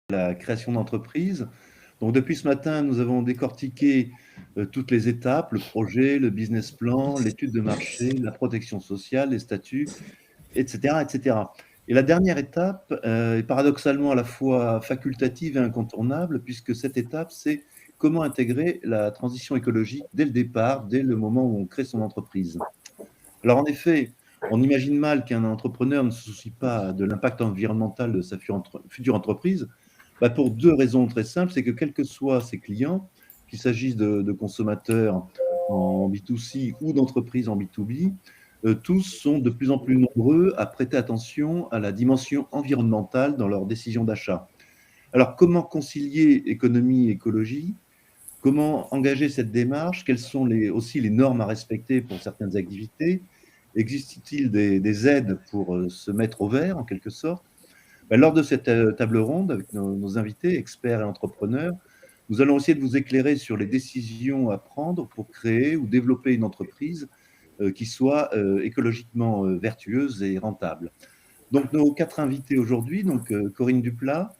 la création d'entreprise. Donc depuis ce matin, nous avons décortiqué toutes les étapes, le projet, le business plan, l'étude de marché, la protection sociale, les statuts, etc., etc. Et la dernière étape est paradoxalement à la fois facultative et incontournable, puisque cette étape, c'est comment intégrer la transition écologique dès le départ, dès le moment où on crée son entreprise. Alors en effet, on imagine mal qu'un entrepreneur ne se soucie pas de l'impact environnemental de sa future entreprise, pour deux raisons très simples. C'est que quels que soient ses clients, qu'il s'agisse de consommateurs en B2C ou d'entreprises en B2B, tous sont de plus en plus nombreux à prêter attention à la dimension environnementale dans leurs décisions d'achat. Alors comment concilier économie et écologie? Comment engager cette démarche? Quelles sont aussi les normes à respecter pour certaines activités? Existe-t-il des aides pour se mettre au vert, en quelque sorte? Lors de cette table ronde, avec nos invités, experts et entrepreneurs, nous allons essayer de vous éclairer sur les décisions à prendre pour créer ou développer une entreprise qui soit écologiquement vertueuse et rentable. Donc, nos quatre invités aujourd'hui, donc Corinne Duplat,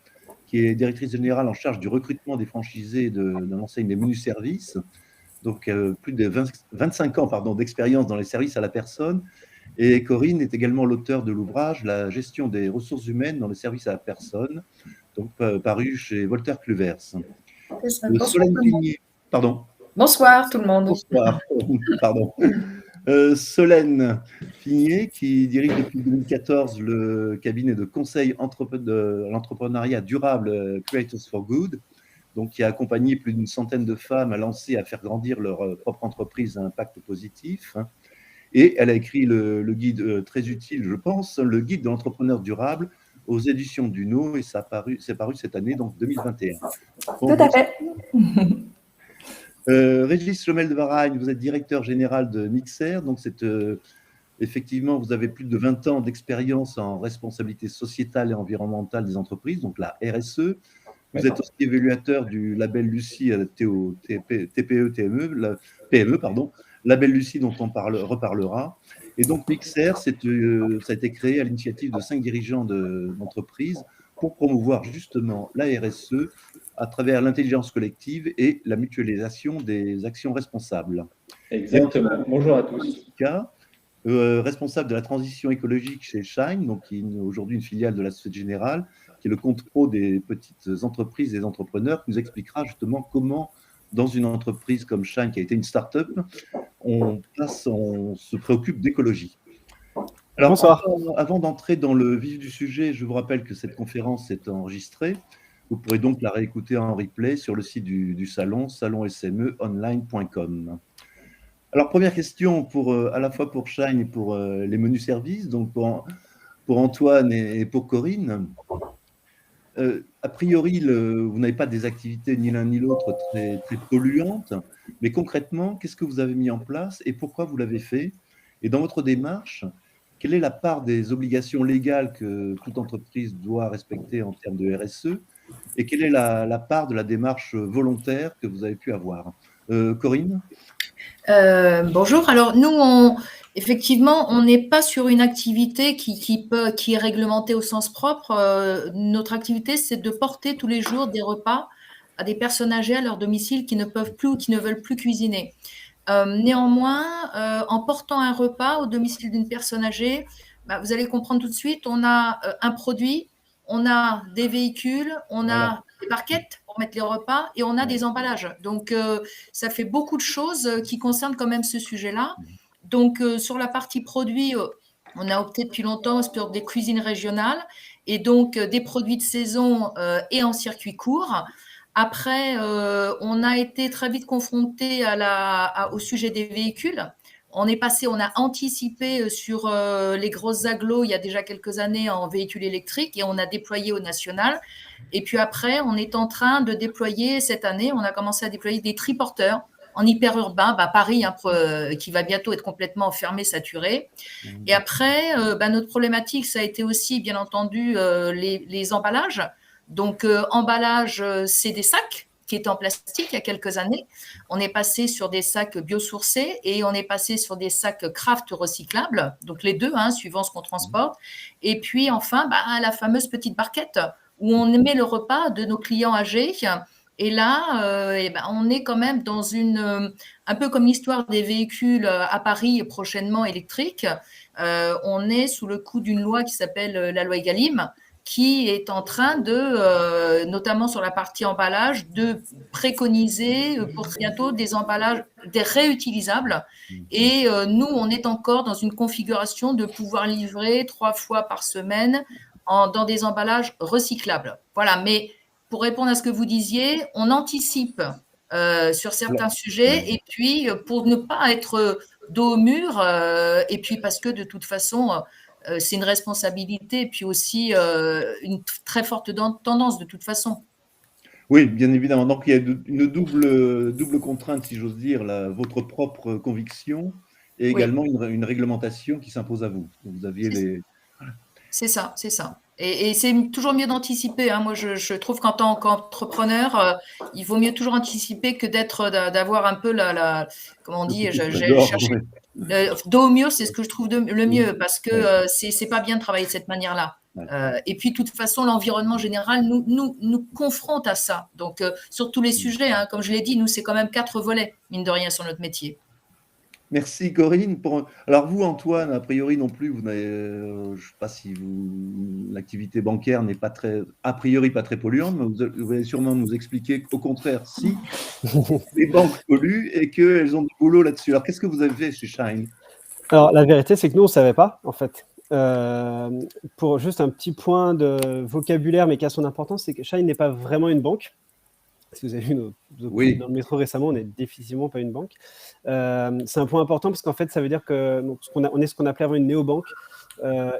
qui est directrice générale en charge du recrutement des franchisés de l'enseigne des menus services, donc plus de 25 ans d'expérience dans les services à la personne. Et Corinne est également l'auteur de l'ouvrage La gestion des ressources humaines dans les services à la personne, donc paru chez Wolters Kluwer. Bonsoir, Solène Pigné, pardon. Bonsoir tout le monde. Bonsoir, pardon. Solène Pigné, qui dirige depuis 2014 le cabinet de conseil de l'entrepreneuriat durable Creators for Good, donc qui a accompagné plus d'une centaine de femmes à lancer et à faire grandir leur propre entreprise à impact positif. Et elle a écrit le guide très utile, je pense, le guide de l'entrepreneur durable aux éditions Duno, et c'est paru cette année, donc 2021. Bon, tout à fait. Régis Lemel de Varagne, vous êtes directeur général de Mixer, donc effectivement, vous avez plus de 20 ans d'expérience en responsabilité sociétale et environnementale des entreprises, donc la RSE. Vous êtes aussi évaluateur du label Lucie à la PME, label Lucie dont on reparlera. Et donc Mixer, ça a été créé à l'initiative de 5 dirigeants d'entreprises pour promouvoir justement la RSE à travers l'intelligence collective et la mutualisation des actions responsables. Exactement. Bonjour à tous. Responsable de la transition écologique chez Shine, donc qui est aujourd'hui une filiale de la Société Générale, qui est le compte pro des petites entreprises et des entrepreneurs, qui nous expliquera justement comment, dans une entreprise comme Shine, qui a été une start-up, on se préoccupe d'écologie. Alors, bonsoir. Avant d'entrer dans le vif du sujet, je vous rappelle que cette conférence est enregistrée. Vous pourrez donc la réécouter en replay sur le site du salon, salonsmeonline.com. Alors, première question à la fois pour Shine et pour les menus services, donc pour Antoine et pour Corinne. A priori, vous n'avez pas des activités ni l'un ni l'autre très, très polluantes, mais concrètement, qu'est-ce que vous avez mis en place et pourquoi vous l'avez fait? Et dans votre démarche, quelle est la part des obligations légales que toute entreprise doit respecter en termes de RSE? Et quelle est la part de la démarche volontaire que vous avez pu avoir? Corinne? Bonjour. Alors, nous, effectivement, on n'est pas sur une activité qui est réglementée au sens propre. Notre activité, c'est de porter tous les jours des repas à des personnes âgées à leur domicile qui ne peuvent plus ou qui ne veulent plus cuisiner. Néanmoins, en portant un repas au domicile d'une personne âgée, vous allez comprendre tout de suite, on a un produit, on a des véhicules, on a des barquettes pour mettre les repas et on a des emballages. Donc, ça fait beaucoup de choses qui concernent quand même ce sujet-là. Donc, sur la partie produit, on a opté depuis longtemps sur des cuisines régionales et donc des produits de saison et en circuit court. Après, on a été très vite confronté au sujet des véhicules. On a anticipé sur les grosses agglos il y a déjà quelques années en véhicules électriques et on a déployé au national. Et puis après, on est en train de déployer cette année, on a commencé à déployer des triporteurs en hyper-urbain, Paris, qui va bientôt être complètement fermé, saturé. Et après, notre problématique, ça a été aussi, bien entendu, les emballages. Donc, emballage, c'est des sacs qui étaient en plastique il y a quelques années. On est passé sur des sacs biosourcés et on est passé sur des sacs craft recyclables. Donc, les deux, suivant ce qu'on transporte. Et puis, enfin, la fameuse petite barquette. où on met le repas de nos clients âgés. Et là, on est quand même dans un peu comme l'histoire des véhicules à Paris prochainement électriques. On est sous le coup d'une loi qui s'appelle la loi Egalim, qui est en train de, notamment sur la partie emballage, de préconiser pour bientôt des emballages des réutilisables. Et nous, on est encore dans une configuration de pouvoir livrer 3 fois par semaine dans des emballages recyclables. Voilà, mais pour répondre à ce que vous disiez, on anticipe sur certains sujets, et puis pour ne pas être dos au mur, et puis parce que de toute façon, c'est une responsabilité, et puis aussi une très forte tendance de toute façon. Oui, bien évidemment. Donc, il y a une double contrainte, si j'ose dire, votre propre conviction et également une réglementation qui s'impose à vous. Vous aviez C'est ça, c'est ça. Et c'est toujours mieux d'anticiper. Moi, je trouve qu'en tant qu'entrepreneur, il vaut mieux toujours anticiper que d'avoir un peu comment on dit, j'ai cherché. Dos au mur, c'est ce que je trouve le mieux, parce que c'est pas bien de travailler de cette manière-là. Et puis, de toute façon, l'environnement général nous confronte à ça. Donc, sur tous les sujets, comme je l'ai dit, nous, c'est quand même 4 volets, mine de rien, sur notre métier. Merci Corinne. Alors vous, Antoine, a priori non plus, vous n'avez, je ne sais pas si l'activité bancaire n'est pas a priori pas très polluante, mais vous allez sûrement nous expliquer qu'au contraire, si les banques polluent et qu'elles ont du boulot là-dessus. Alors qu'est-ce que vous avez fait chez Shine? Alors la vérité, c'est que nous, on ne savait pas, en fait. Pour juste un petit point de vocabulaire, mais qui a son importance, c'est que Shine n'est pas vraiment une banque. Si vous avez vu nos produits dans le métro récemment, on n'est définitivement pas une banque. C'est un point important parce qu'en fait, ça veut dire qu'on est ce qu'on appelait avant une néobanque.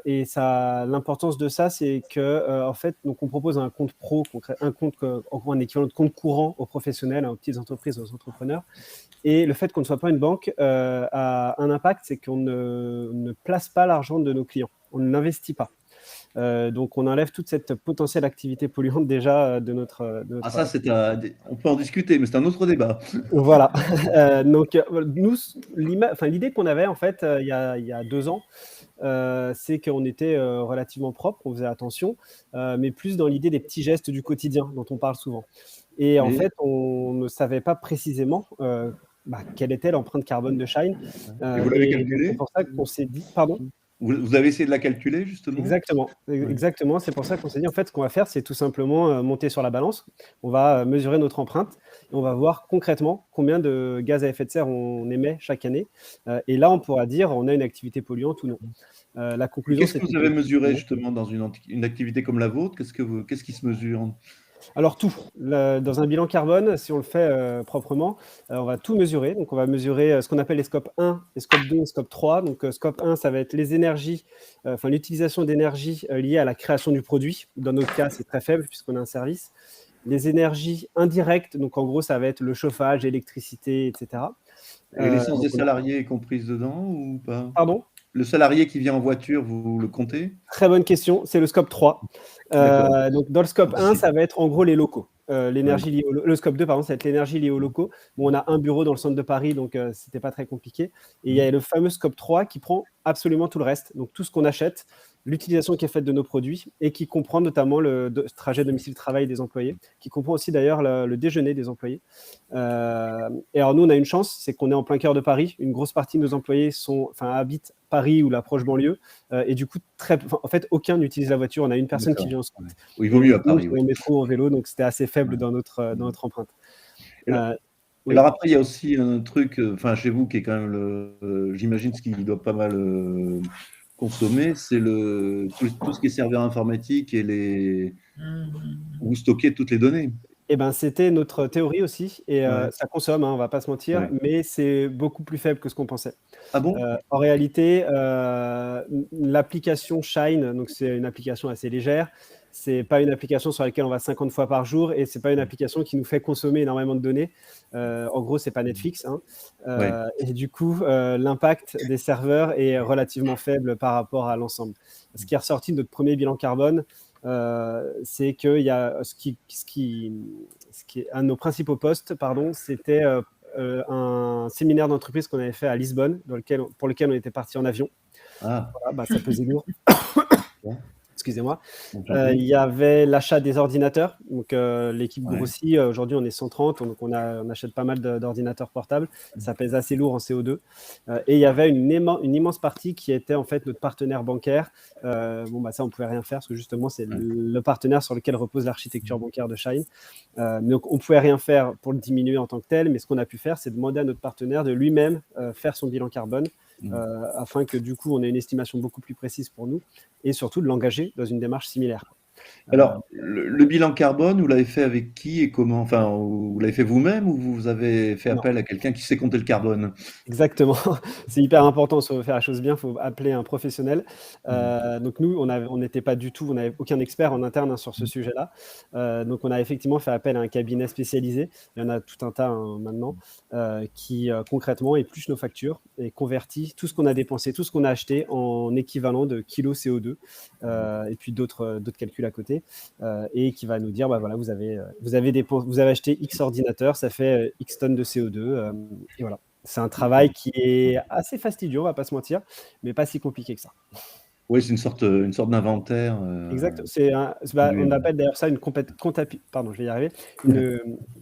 Et l'importance de ça, c'est que en fait, donc on propose un compte pro, un équivalent de compte courant aux professionnels, aux petites entreprises, aux entrepreneurs. Et le fait qu'on ne soit pas une banque a un impact, c'est qu'on ne place pas l'argent de nos clients. On ne l'investit pas. Donc, on enlève toute cette potentielle activité polluante déjà de notre... ça, on peut en discuter, mais c'est un autre débat. Voilà. Donc, nous, l'idée qu'on avait, en fait, il y a 2 ans, c'est qu'on était relativement propre, on faisait attention, mais plus dans l'idée des petits gestes du quotidien dont on parle souvent. Et en fait, on ne savait pas précisément quelle était l'empreinte carbone de Shine. Et vous l'avez calculé ? C'est pour ça qu'on s'est dit... Pardon ? Vous avez essayé de la calculer, justement ? Exactement. C'est pour ça qu'on s'est dit, en fait, ce qu'on va faire, c'est tout simplement monter sur la balance. On va mesurer notre empreinte et on va voir concrètement combien de gaz à effet de serre on émet chaque année. Et là, on pourra dire on a une activité polluante ou non. La conclusion, qu'est-ce que vous avez mesuré, justement, dans une activité comme la vôtre ? Qu'est-ce qui se mesure ? Alors tout, dans un bilan carbone, si on le fait proprement, on va tout mesurer. Donc on va mesurer ce qu'on appelle les scopes 1, les scopes 2 et scope 3. Donc scope 1, ça va être les énergies, l'utilisation d'énergie liée à la création du produit. Dans notre cas, c'est très faible puisqu'on a un service. Les énergies indirectes, donc en gros, ça va être le chauffage, l'électricité, etc. Et l'essence des salariés est comprise dedans ou pas ? Pardon ? Le salarié qui vient en voiture, vous le comptez ? Très bonne question, c'est le scope 3. Donc dans le scope 1, ça va être en gros les locaux. L'énergie liée le scope 2, pardon, ça va être l'énergie liée aux locaux. Bon, on a un bureau dans le centre de Paris, donc c'était pas très compliqué. Et il y a le fameux scope 3 qui prend absolument tout le reste. Donc tout ce qu'on achète, l'utilisation qui est faite de nos produits et qui comprend notamment le trajet domicile-travail des employés, qui comprend aussi d'ailleurs le déjeuner des employés. Et alors nous, on a une chance, c'est qu'on est en plein cœur de Paris. Une grosse partie de nos employés habitent Paris ou la proche banlieue. Et du coup, en fait, aucun n'utilise la voiture. On a une personne qui vient en scoot. Il vaut mieux à Paris. En métro, en vélo, donc c'était assez faible dans notre empreinte. Alors après, il y a aussi un truc, chez vous, qui est quand même, j'imagine, ce qui doit pas mal consommer, c'est tout ce qui est serveur informatique et où vous stockez toutes les données. Eh ben, c'était notre théorie aussi, et ça consomme, on va pas se mentir, mais c'est beaucoup plus faible que ce qu'on pensait. Ah bon ? En réalité, l'application Shine, donc c'est une application assez légère. C'est pas une application sur laquelle on va 50 fois par jour, et c'est pas une application qui nous fait consommer énormément de données. En gros, c'est pas Netflix. Et du coup, l'impact des serveurs est relativement faible par rapport à l'ensemble. Ce qui est ressorti de notre premier bilan carbone, c'est qu'il y a ce qui est un de nos principaux postes, c'était un séminaire d'entreprise qu'on avait fait à Lisbonne, pour lequel on était parti en avion. Voilà, ça pesait lourd. excusez-moi. Il y avait l'achat des ordinateurs. Donc, l'équipe grossit. Aujourd'hui, on est 130. Donc, on achète pas mal d'ordinateurs portables. Ça pèse assez lourd en CO2. Et il y avait une immense partie qui était en fait notre partenaire bancaire. Ça, on ne pouvait rien faire parce que justement, c'est le partenaire sur lequel repose l'architecture bancaire de Shine. Donc, on ne pouvait rien faire pour le diminuer en tant que tel. Mais ce qu'on a pu faire, c'est demander à notre partenaire de lui-même faire son bilan carbone. Afin que du coup on ait une estimation beaucoup plus précise pour nous et surtout de l'engager dans une démarche similaire. Alors, le bilan carbone, vous l'avez fait avec qui et comment? Enfin, vous l'avez fait vous-même ou vous avez fait appel à quelqu'un qui sait compter le carbone? Exactement, c'est hyper important si on veut faire la chose bien, il faut appeler un professionnel. Donc nous, on n'était pas du tout, on n'avait aucun expert en interne sur ce sujet-là. Donc on a effectivement fait appel à un cabinet spécialisé, il y en a tout un tas maintenant, qui concrètement épluche nos factures et convertit tout ce qu'on a dépensé, tout ce qu'on a acheté en équivalent de kilos CO2 et puis d'autres calculs à côté. Et qui va nous dire, voilà, vous avez acheté X ordinateurs, ça fait X tonnes de CO2, et voilà. C'est un travail qui est assez fastidieux, on va pas se mentir, mais pas si compliqué que ça. Oui, c'est une sorte d'inventaire. Exact. On appelle d'ailleurs ça une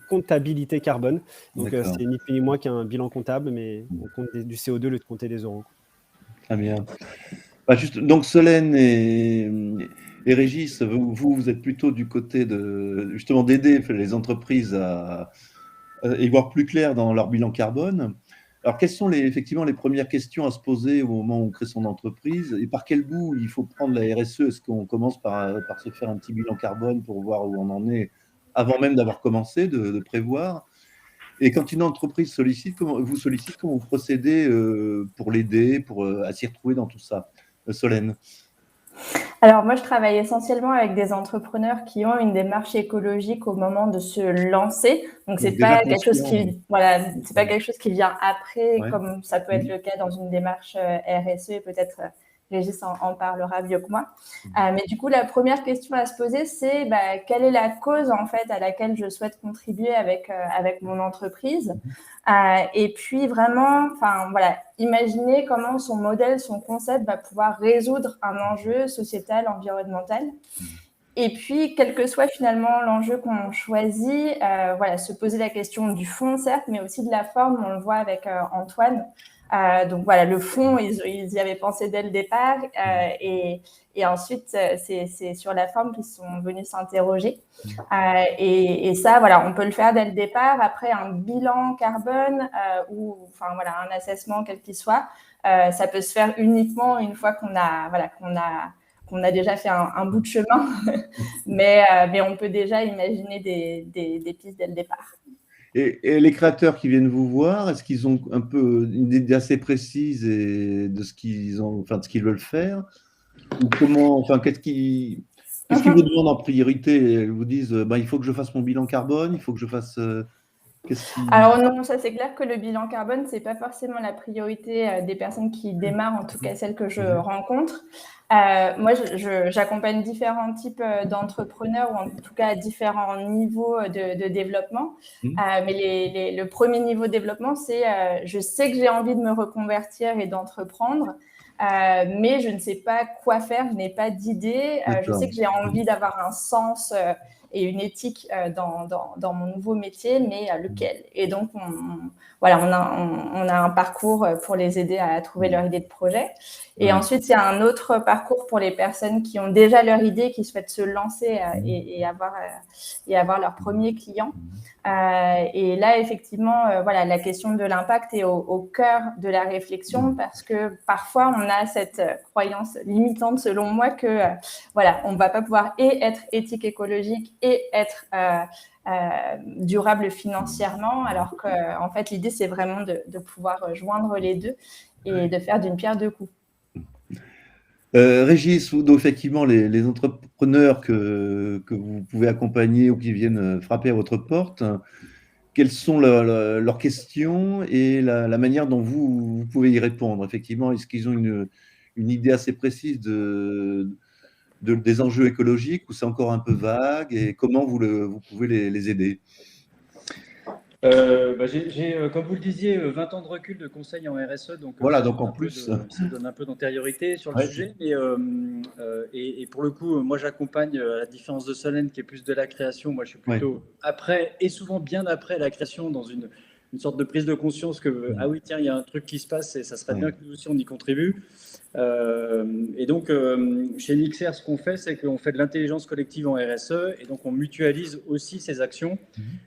comptabilité carbone. Donc, c'est ni plus ni moins qu'un bilan comptable, mais on compte du CO2 le compter des euros. Très bien. Donc, Solène et Régis, vous êtes plutôt du côté justement d'aider les entreprises à y voir plus clair dans leur bilan carbone. Alors, quelles sont effectivement les premières questions à se poser au moment où on crée son entreprise et par quel bout il faut prendre la RSE? Est-ce qu'on commence par se faire un petit bilan carbone pour voir où on en est avant même d'avoir commencé, de prévoir? Et quand une entreprise comment vous procédez pour l'aider, à s'y retrouver dans tout ça? Solène. Alors moi, je travaille essentiellement avec des entrepreneurs qui ont une démarche écologique au moment de se lancer. Donc c'est pas quelque chose c'est pas quelque chose qui vient après, comme ça peut être le cas dans une démarche RSE. Peut-être Régis en parlera mieux que moi. Mais du coup, la première question à se poser, c'est quelle est la cause en fait à laquelle je souhaite contribuer avec mon entreprise. Et puis vraiment, imaginer comment son modèle, son concept va pouvoir résoudre un enjeu sociétal, environnemental. Et puis, quel que soit finalement l'enjeu qu'on choisit, se poser la question du fond, certes, mais aussi de la forme. On le voit avec Antoine. Donc voilà, le fond, ils y avaient pensé dès le départ. Et ensuite, c'est sur la forme qu'ils sont venus s'interroger. Et ça, on peut le faire dès le départ. Après, un bilan carbone ou un assessment quel qu'il soit, ça peut se faire uniquement une fois qu'on a déjà fait un bout de chemin. mais on peut déjà imaginer des pistes dès le départ. Et les créateurs qui viennent vous voir, est-ce qu'ils ont un peu une idée assez précise de ce qu'ils veulent faire? Ou qu'est-ce qu'ils vous demandent en priorité? Ils vous disent, il faut que je fasse mon bilan carbone, il faut que je fasse... Alors non, ça c'est clair que le bilan carbone, c'est pas forcément la priorité des personnes qui démarrent, en tout cas celles que je rencontre. Moi, j'accompagne différents types d'entrepreneurs, ou en tout cas à différents niveaux de développement. Mais le premier niveau de développement, c'est je sais que j'ai envie de me reconvertir et d'entreprendre, mais je ne sais pas quoi faire, je n'ai pas d'idée. Je sais que j'ai envie d'avoir un sens et une éthique dans mon nouveau métier, mais lequel? Et donc, on a un parcours pour les aider à trouver leur idée de projet. Et ensuite, il y a un autre parcours pour les personnes qui ont déjà leur idée, qui souhaitent se lancer et avoir leur premier client. Et là, effectivement, la question de l'impact est au cœur de la réflexion, parce que parfois, on a cette croyance limitante, selon moi, que on ne va pas pouvoir être éthique écologique et être durable financièrement, alors qu'en fait, l'idée, c'est vraiment de pouvoir joindre les deux et de faire d'une pierre deux coups. Régis, donc effectivement, les entrepreneurs que vous pouvez accompagner ou qui viennent frapper à votre porte, quelles sont leurs questions et la manière dont vous pouvez y répondre? Effectivement, est-ce qu'ils ont une idée assez précise des enjeux écologiques ou c'est encore un peu vague, et comment vous pouvez les aider? Comme vous le disiez, 20 ans de recul de conseil en RSE, donc voilà, donc en plus, ça donne un peu d'antériorité sur le sujet. Mais, et pour le coup, moi j'accompagne, à la différence de Solène qui est plus de la création, moi je suis plutôt après, et souvent bien après la création, dans une sorte de prise de conscience que ah oui, tiens, il y a un truc qui se passe et ça serait bien que nous aussi on y contribue. Et donc, chez Nixer, ce qu'on fait, c'est qu'on fait de l'intelligence collective en RSE et donc on mutualise aussi ces actions.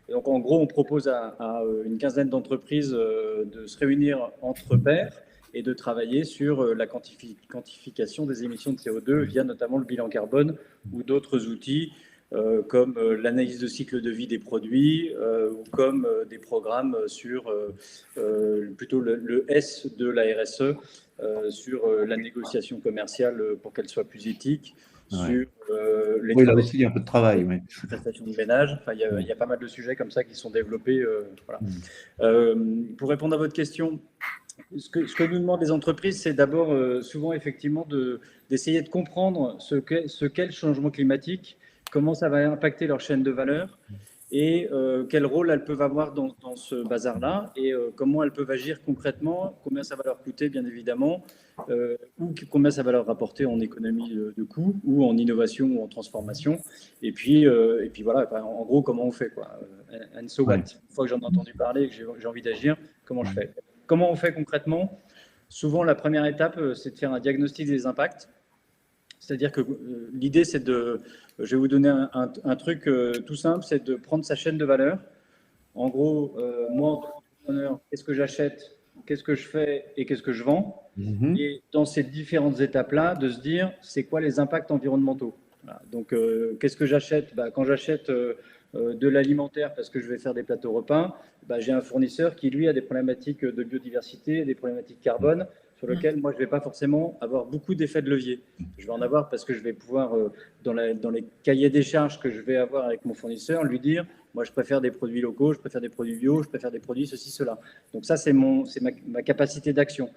Et donc, en gros, on propose à une quinzaine d'entreprises de se réunir entre pairs et de travailler sur la quantification des émissions de CO2 via notamment le bilan carbone ou d'autres outils comme l'analyse de cycle de vie des produits ou comme des programmes sur plutôt le S de la RSE, sur la négociation commerciale pour qu'elle soit plus éthique, sur les oui, là aussi, il y a un peu de travail. prestations de ménage. Enfin, il y a pas mal de sujets comme ça qui sont développés. Voilà. Pour répondre à votre question, ce que nous demandent les entreprises, c'est d'abord souvent effectivement d'essayer de comprendre ce qu'est le changement climatique, comment ça va impacter leur chaîne de valeur et quel rôle elles peuvent avoir dans ce bazar-là et comment elles peuvent agir concrètement, combien ça va leur coûter bien évidemment, ou combien ça va leur rapporter en économie de coûts ou en innovation ou en transformation. Et puis voilà, en gros, comment on fait quoi. And so what. Une fois que j'en ai entendu parler et que j'ai envie d'agir, comment je fais. Comment on fait concrètement? Souvent, la première étape, c'est de faire un diagnostic des impacts. C'est-à-dire que l'idée, c'est de... Je vais vous donner un truc tout simple, c'est de prendre sa chaîne de valeur. En gros, moi, en tant qu'entrepreneur, qu'est-ce que j'achète, qu'est-ce que je fais et qu'est-ce que je vends. Et dans ces différentes étapes-là, de se dire, c'est quoi les impacts environnementaux. Voilà. Donc, qu'est-ce que j'achète? Quand j'achète de l'alimentaire parce que je vais faire des plateaux repas, j'ai un fournisseur qui, lui, a des problématiques de biodiversité, des problématiques carbone, sur lesquelles moi, je ne vais pas forcément avoir beaucoup d'effets de levier. Je vais en avoir parce que je vais pouvoir, dans les cahiers des charges que je vais avoir avec mon fournisseur, lui dire, moi, je préfère des produits locaux, je préfère des produits bio, je préfère des produits ceci, cela. Donc ça, c'est ma capacité d'action.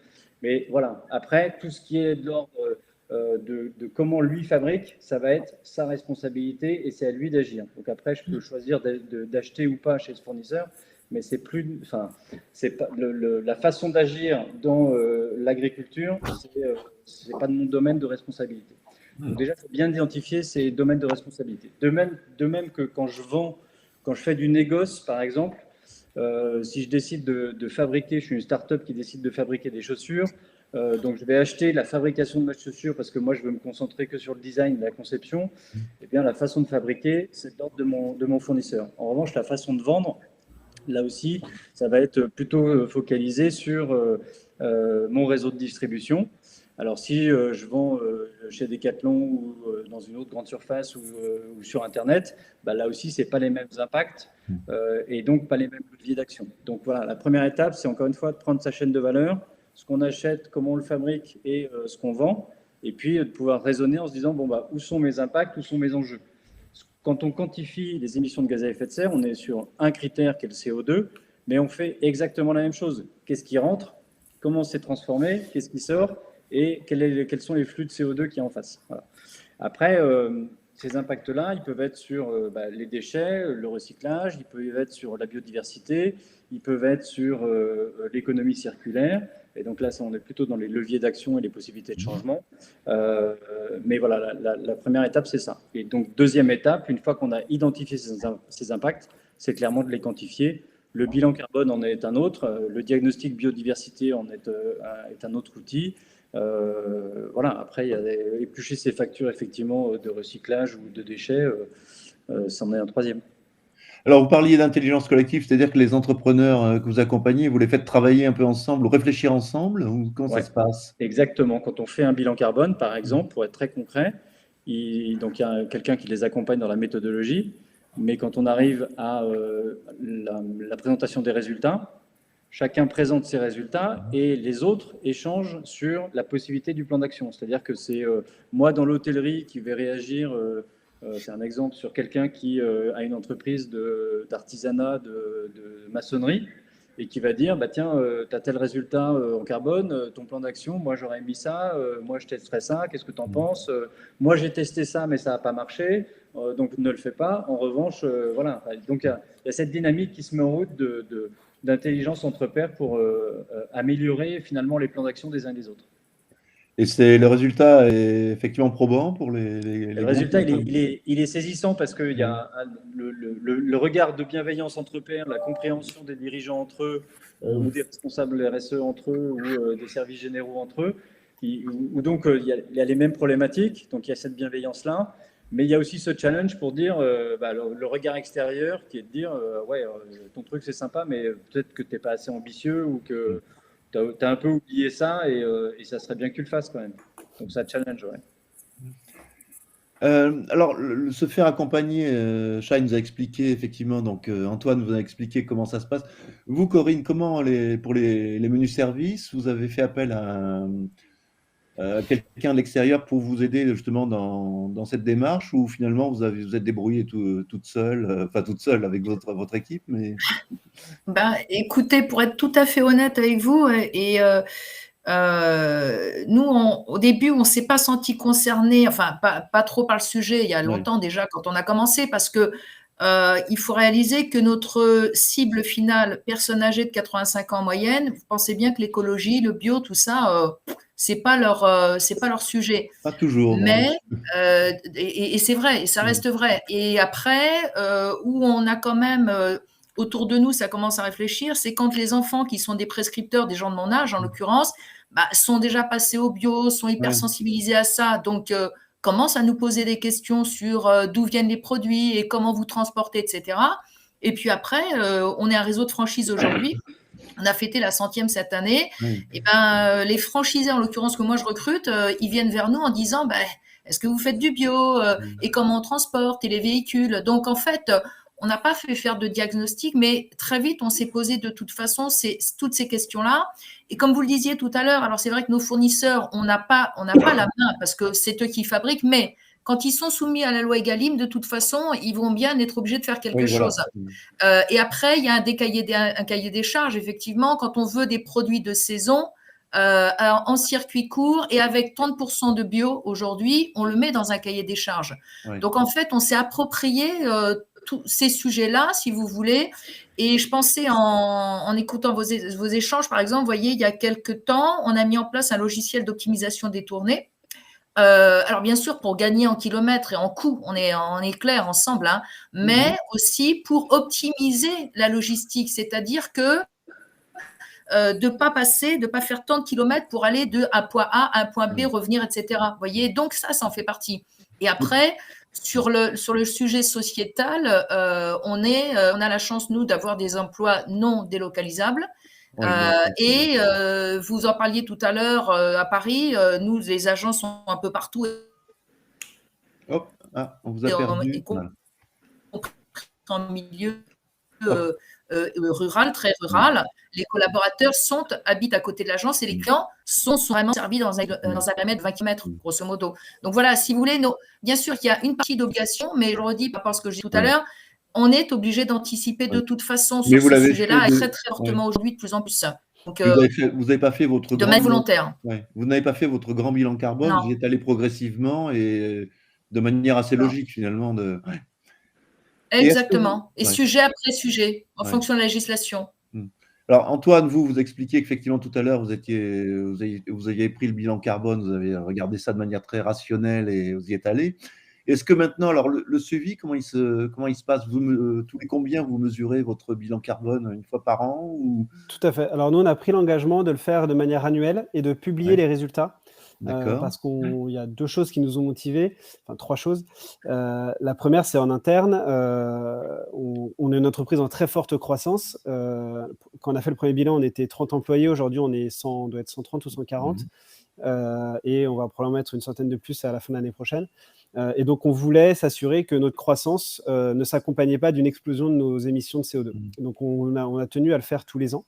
Mais voilà, après, tout ce qui est de l'ordre de comment lui fabrique, ça va être sa responsabilité et c'est à lui d'agir. Donc après, je peux choisir d'acheter ou pas chez ce fournisseur, mais c'est plus, enfin, c'est pas la façon d'agir dans l'agriculture, c'est pas de mon domaine de responsabilité. Donc déjà, il faut bien identifier ces domaines de responsabilité. De même que quand je fais du négoce, par exemple, si je décide de fabriquer, je suis une start-up qui décide de fabriquer des chaussures, donc je vais acheter la fabrication de ma chaussure parce que moi je veux me concentrer que sur le design, la conception. Et bien la façon de fabriquer, c'est l'ordre de mon fournisseur. En revanche, la façon de vendre, là aussi, ça va être plutôt focalisé sur mon réseau de distribution. Alors, si je vends chez Decathlon ou dans une autre grande surface ou sur Internet, là aussi, ce n'est pas les mêmes impacts et donc pas les mêmes leviers d'action. Donc voilà, la première étape, c'est encore une fois de prendre sa chaîne de valeur, ce qu'on achète, comment on le fabrique et ce qu'on vend, et puis de pouvoir raisonner en se disant, où sont mes impacts, où sont mes enjeux. Quand on quantifie les émissions de gaz à effet de serre, on est sur un critère qui est le CO2, mais on fait exactement la même chose. Qu'est-ce qui rentre? Comment c'est transformé? Qu'est-ce qui sort? Et quels sont les flux de CO2 qui y a en face. Voilà. Après, ces impacts-là, ils peuvent être sur les déchets, le recyclage, ils peuvent être sur la biodiversité, ils peuvent être sur l'économie circulaire. Et donc là, on est plutôt dans les leviers d'action et les possibilités de changement. Mais voilà, la première étape, c'est ça. Et donc, deuxième étape, une fois qu'on a identifié ces impacts, c'est clairement de les quantifier. Le bilan carbone en est un autre. Le diagnostic biodiversité en est un autre outil. Voilà, après, il y a éplucher ces factures effectivement de recyclage ou de déchets, c'en est un troisième. Alors, vous parliez d'intelligence collective, c'est-à-dire que les entrepreneurs que vous accompagnez, vous les faites travailler un peu ensemble ou réfléchir ensemble, ou comment ça se passe? Exactement. Quand on fait un bilan carbone, par exemple, pour être très concret, donc il y a quelqu'un qui les accompagne dans la méthodologie, mais quand on arrive à la présentation des résultats, chacun présente ses résultats et les autres échangent sur la possibilité du plan d'action. C'est-à-dire que c'est moi dans l'hôtellerie qui vais réagir, c'est un exemple sur quelqu'un qui a une entreprise d'artisanat, de maçonnerie, et qui va dire, tiens, tu as tel résultat en carbone, ton plan d'action, moi j'aurais mis ça, moi je testerais ça, qu'est-ce que tu en penses? Moi j'ai testé ça, mais ça n'a pas marché. donc ne le fais pas. En revanche, voilà. Donc il y a cette dynamique qui se met en route d'intelligence entre pairs pour améliorer finalement les plans d'action des uns et des autres. Et le résultat est effectivement probant pour les le résultat, il est saisissant parce qu'il y a le regard de bienveillance entre pairs, la compréhension des dirigeants entre eux, ou des responsables RSE entre eux, ou des services généraux entre eux, où donc il y a les mêmes problématiques, donc il y a cette bienveillance-là, mais il y a aussi ce challenge pour dire, le regard extérieur qui est de dire, ton truc c'est sympa, mais peut-être que tu n'es pas assez ambitieux ou que tu as un peu oublié ça et ça serait bien que tu le fasses quand même. Donc ça challenge, ouais. Alors, se faire accompagner, Shai nous a expliqué effectivement, donc Antoine vous a expliqué comment ça se passe. Vous, Corinne, comment pour les menus services, vous avez fait appel à quelqu'un de l'extérieur pour vous aider justement dans cette démarche, ou finalement vous êtes débrouillée toute seule avec votre équipe, mais... Écoutez, pour être tout à fait honnête avec vous, nous, au début, on ne s'est pas senti concerné, enfin, pas trop par le sujet, il y a longtemps déjà, quand on a commencé, parce que il faut réaliser que notre cible finale, personnes âgées de 85 ans en moyenne, vous pensez bien que l'écologie, le bio, tout ça, c'est pas leur sujet. Pas toujours. Mais, et c'est vrai, et ça reste vrai. Et après, où on a quand même... autour de nous, ça commence à réfléchir, c'est quand les enfants qui sont des prescripteurs, des gens de mon âge en l'occurrence, sont déjà passés au bio, sont hyper sensibilisés à ça, donc commencent à nous poser des questions sur d'où viennent les produits et comment vous transportez, etc. Et puis après, on est un réseau de franchise aujourd'hui. On a fêté la 100e cette année. Et les franchisés, en l'occurrence que moi je recrute, ils viennent vers nous en disant est-ce que vous faites du bio et comment on transporte et les véhicules. Donc en fait, on n'a pas fait faire de diagnostic, mais très vite, on s'est posé de toute façon toutes ces questions-là. Et comme vous le disiez tout à l'heure, alors c'est vrai que nos fournisseurs, on n'a pas la main parce que c'est eux qui fabriquent, mais quand ils sont soumis à la loi Egalim, de toute façon, ils vont bien être obligés de faire quelque chose. Et après, il y a un cahier des charges, effectivement, quand on veut des produits de saison, en circuit court et avec 30% de bio aujourd'hui, on le met dans un cahier des charges. Donc, en fait, on s'est approprié tous ces sujets-là, si vous voulez. Et je pensais en écoutant vos échanges, par exemple, vous voyez, il y a quelques temps, on a mis en place un logiciel d'optimisation des tournées. Alors bien sûr, pour gagner en kilomètres et en coûts, on est clair ensemble, hein, mais aussi pour optimiser la logistique, c'est-à-dire que de pas faire tant de kilomètres pour aller de un point A à un point B, revenir, etc. Vous voyez, donc ça en fait partie. Et après, sur le sujet sociétal, on a la chance, nous, d'avoir des emplois non délocalisables. Vous en parliez tout à l'heure à Paris, nous, les agents sont un peu partout. Hop, on vous a perdu. En milieu rural, très rural. Les collaborateurs habitent à côté de l'agence et les clients sont vraiment servis dans un périmètre de 20 km, grosso modo. Donc voilà, si vous voulez, bien sûr qu'il y a une partie d'obligation, mais je redis, par rapport à ce que j'ai dit tout à l'heure, on est obligé d'anticiper de toute façon sur ce sujet-là, et très très fortement aujourd'hui, de plus en plus. Donc, vous n'avez pas fait votre de manière volontaire. Vous n'avez pas fait votre grand bilan carbone, vous y êtes allé progressivement et de manière assez logique finalement. Exactement. Et sujet après sujet, en fonction de la législation. Alors Antoine, vous expliquiez qu'effectivement tout à l'heure, vous aviez pris le bilan carbone, vous avez regardé ça de manière très rationnelle et vous y êtes allé. Est-ce que maintenant, alors le suivi, comment il se passe? Tous les combien vous mesurez votre bilan carbone, une fois par an ou... Tout à fait. Alors nous, on a pris l'engagement de le faire de manière annuelle et de publier les résultats. Parce qu'il y a deux choses qui nous ont motivés, enfin trois choses. La première, c'est en interne. On est une entreprise en très forte croissance. Quand on a fait le premier bilan, on était 30 employés. Aujourd'hui, on doit être 130 ou 140. Et on va probablement mettre une centaine de plus à la fin de l'année prochaine. Et donc, on voulait s'assurer que notre croissance ne s'accompagnait pas d'une explosion de nos émissions de CO2. Donc, on a tenu à le faire tous les ans.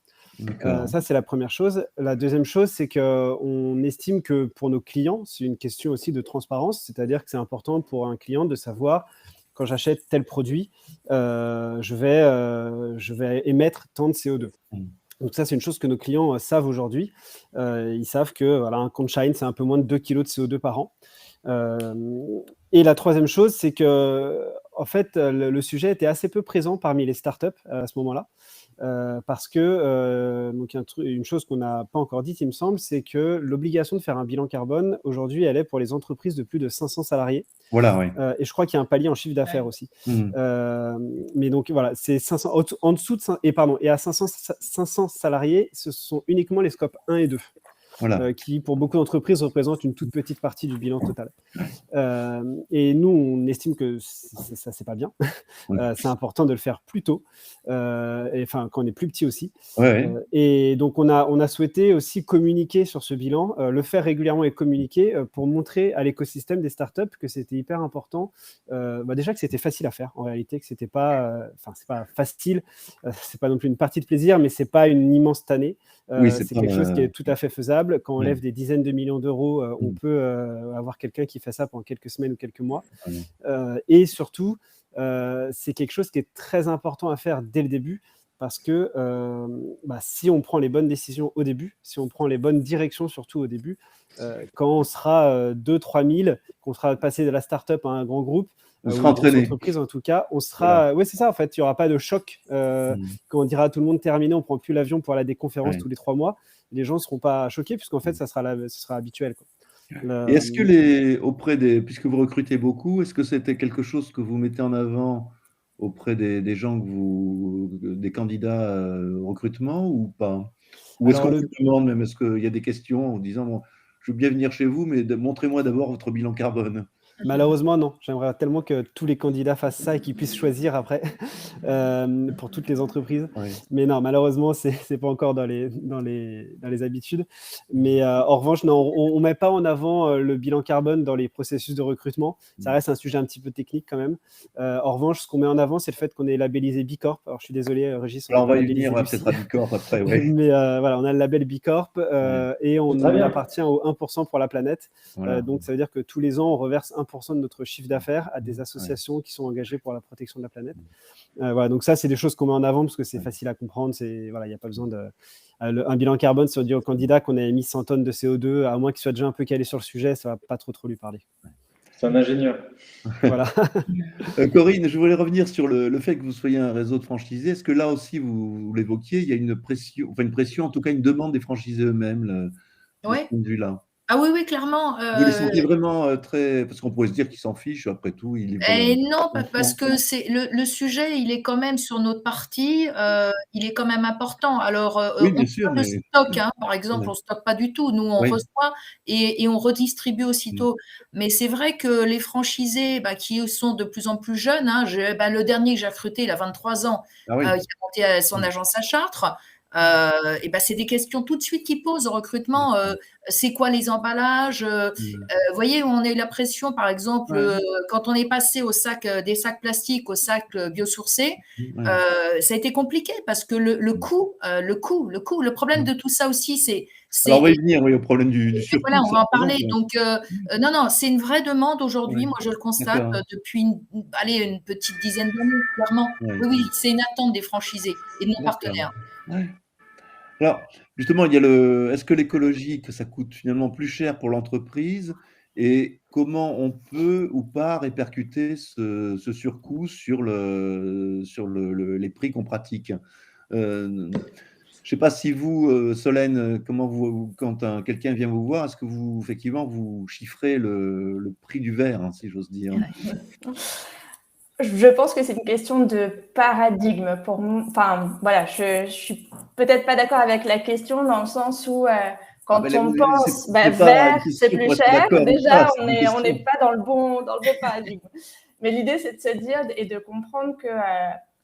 Ça, c'est la première chose. La deuxième chose, c'est qu'on estime que pour nos clients, c'est une question aussi de transparence, c'est-à-dire que c'est important pour un client de savoir, quand j'achète tel produit, je vais émettre tant de CO2. Donc ça, c'est une chose que nos clients savent aujourd'hui. Ils savent que un compte Shine, c'est un peu moins de 2 kg de CO2 par an. Et la troisième chose, c'est que, en fait, le sujet était assez peu présent parmi les startups à ce moment-là. Parce que donc une chose qu'on n'a pas encore dite, il me semble, c'est que l'obligation de faire un bilan carbone, aujourd'hui, elle est pour les entreprises de plus de 500 salariés. Voilà, oui. Et je crois qu'il y a un palier en chiffre d'affaires aussi. Mais donc, voilà, c'est 500, en dessous de et à 500 salariés, ce sont uniquement les scopes 1 et 2. Voilà. Qui, pour beaucoup d'entreprises, représentent une toute petite partie du bilan total. Et nous, on estime que ça, c'est pas bien. C'est important de le faire plus tôt, enfin, quand on est plus petit aussi. Et donc, on a souhaité aussi communiquer sur ce bilan, le faire régulièrement et communiquer pour montrer à l'écosystème des startups que c'était hyper important. Déjà que c'était facile à faire, en réalité, que c'était pas, c'est pas facile, c'est pas non plus une partie de plaisir, mais c'est pas une immense tannée. C'est quelque chose qui est tout à fait faisable. Quand on lève des dizaines de millions d'euros, on peut avoir quelqu'un qui fait ça pendant quelques semaines ou quelques mois. Et surtout, c'est quelque chose qui est très important à faire dès le début, parce que si on prend les bonnes décisions au début, si on prend les bonnes directions surtout au début, quand on sera 2-3 000, qu'on sera passé de la start-up à un grand groupe, on sera entraîné. Entreprise, en tout cas, on sera. Voilà. Oui, c'est ça, en fait. Il n'y aura pas de choc. Quand on dira à tout le monde terminé, on ne prend plus l'avion pour aller à des conférences tous les 3 mois. Les gens ne seront pas choqués, puisqu'en fait, ce sera habituel, quoi. Et est-ce que puisque vous recrutez beaucoup, est-ce que c'était quelque chose que vous mettez en avant auprès des gens des candidats au recrutement ou pas? Ou est-ce qu'on vous demande même, est-ce qu'il y a des questions en disant bon, je veux bien venir chez vous, mais montrez-moi d'abord votre bilan carbone? Malheureusement, non. J'aimerais tellement que tous les candidats fassent ça et qu'ils puissent choisir après pour toutes les entreprises. Mais non, malheureusement, c'est pas encore dans les habitudes. Mais en revanche, non, on met pas en avant le bilan carbone dans les processus de recrutement. Ça reste un sujet un petit peu technique quand même. En revanche, ce qu'on met en avant, c'est le fait qu'on est labellisé B Corp. Alors, je suis désolé, Régis. Alors, on va y venir, peut-être à B Corp après. Mais voilà, on a le label B Corp et on appartient au 1% pour la planète. Donc, ça veut dire que tous les ans, on reverse 1% de notre chiffre d'affaires à des associations qui sont engagées pour la protection de la planète. Voilà, donc ça, c'est des choses qu'on met en avant parce que c'est facile à comprendre. Voilà, il n'y a pas besoin un bilan carbone, si on dit au candidat qu'on a émis 100 tonnes de CO2, à moins qu'il soit déjà un peu calé sur le sujet, ça ne va pas trop lui parler. C'est un ingénieur. Voilà. Corinne, je voulais revenir sur le fait que vous soyez un réseau de franchisés. Est-ce que là aussi, vous l'évoquiez, il y a une pression, en tout cas une demande des franchisés eux-mêmes de ce point de vue-là? Ah oui, clairement. Vous les sentez vraiment très… Parce qu'on pourrait se dire qu'ils s'en fichent, après tout. Non, parce que le sujet, il est quand même sur notre partie, il est quand même important. Alors, oui, bien sûr, mais… stock, par exemple, on ne stocke pas du tout. Nous, on reçoit et on redistribue aussitôt. Mais c'est vrai que les franchisés qui sont de plus en plus jeunes, le dernier que j'ai recruté, il a 23 ans, il a monté son agence à Chartres. C'est des questions tout de suite qu'ils posent au recrutement. C'est quoi les emballages? Vous voyez, on a eu la pression, par exemple, quand on est passé des sacs plastiques aux sacs biosourcés, ça a été compliqué parce que le coût, le problème de tout ça aussi, c'est… Alors, on va y venir, au problème du surcoût. Voilà, on va en parler. Donc, non, c'est une vraie demande aujourd'hui. Moi, je le constate depuis une petite dizaine d'années, clairement. Oui, c'est une attente des franchisés et de nos partenaires. Alors, justement, est-ce que l'écologie, que ça coûte finalement plus cher pour l'entreprise et comment on peut ou pas répercuter ce surcoût sur les prix qu'on pratique? Je ne sais pas si vous, Solène, quand quelqu'un vient vous voir, est-ce que effectivement, vous chiffrez le prix du verre, si j'ose dire? Je pense que c'est une question de paradigme pour moi. Enfin, voilà, je suis peut-être pas d'accord avec la question dans le sens où quand on pense vert, c'est plus cher. Déjà, on n'est pas dans le bon paradigme. Mais l'idée, c'est de se dire et de comprendre que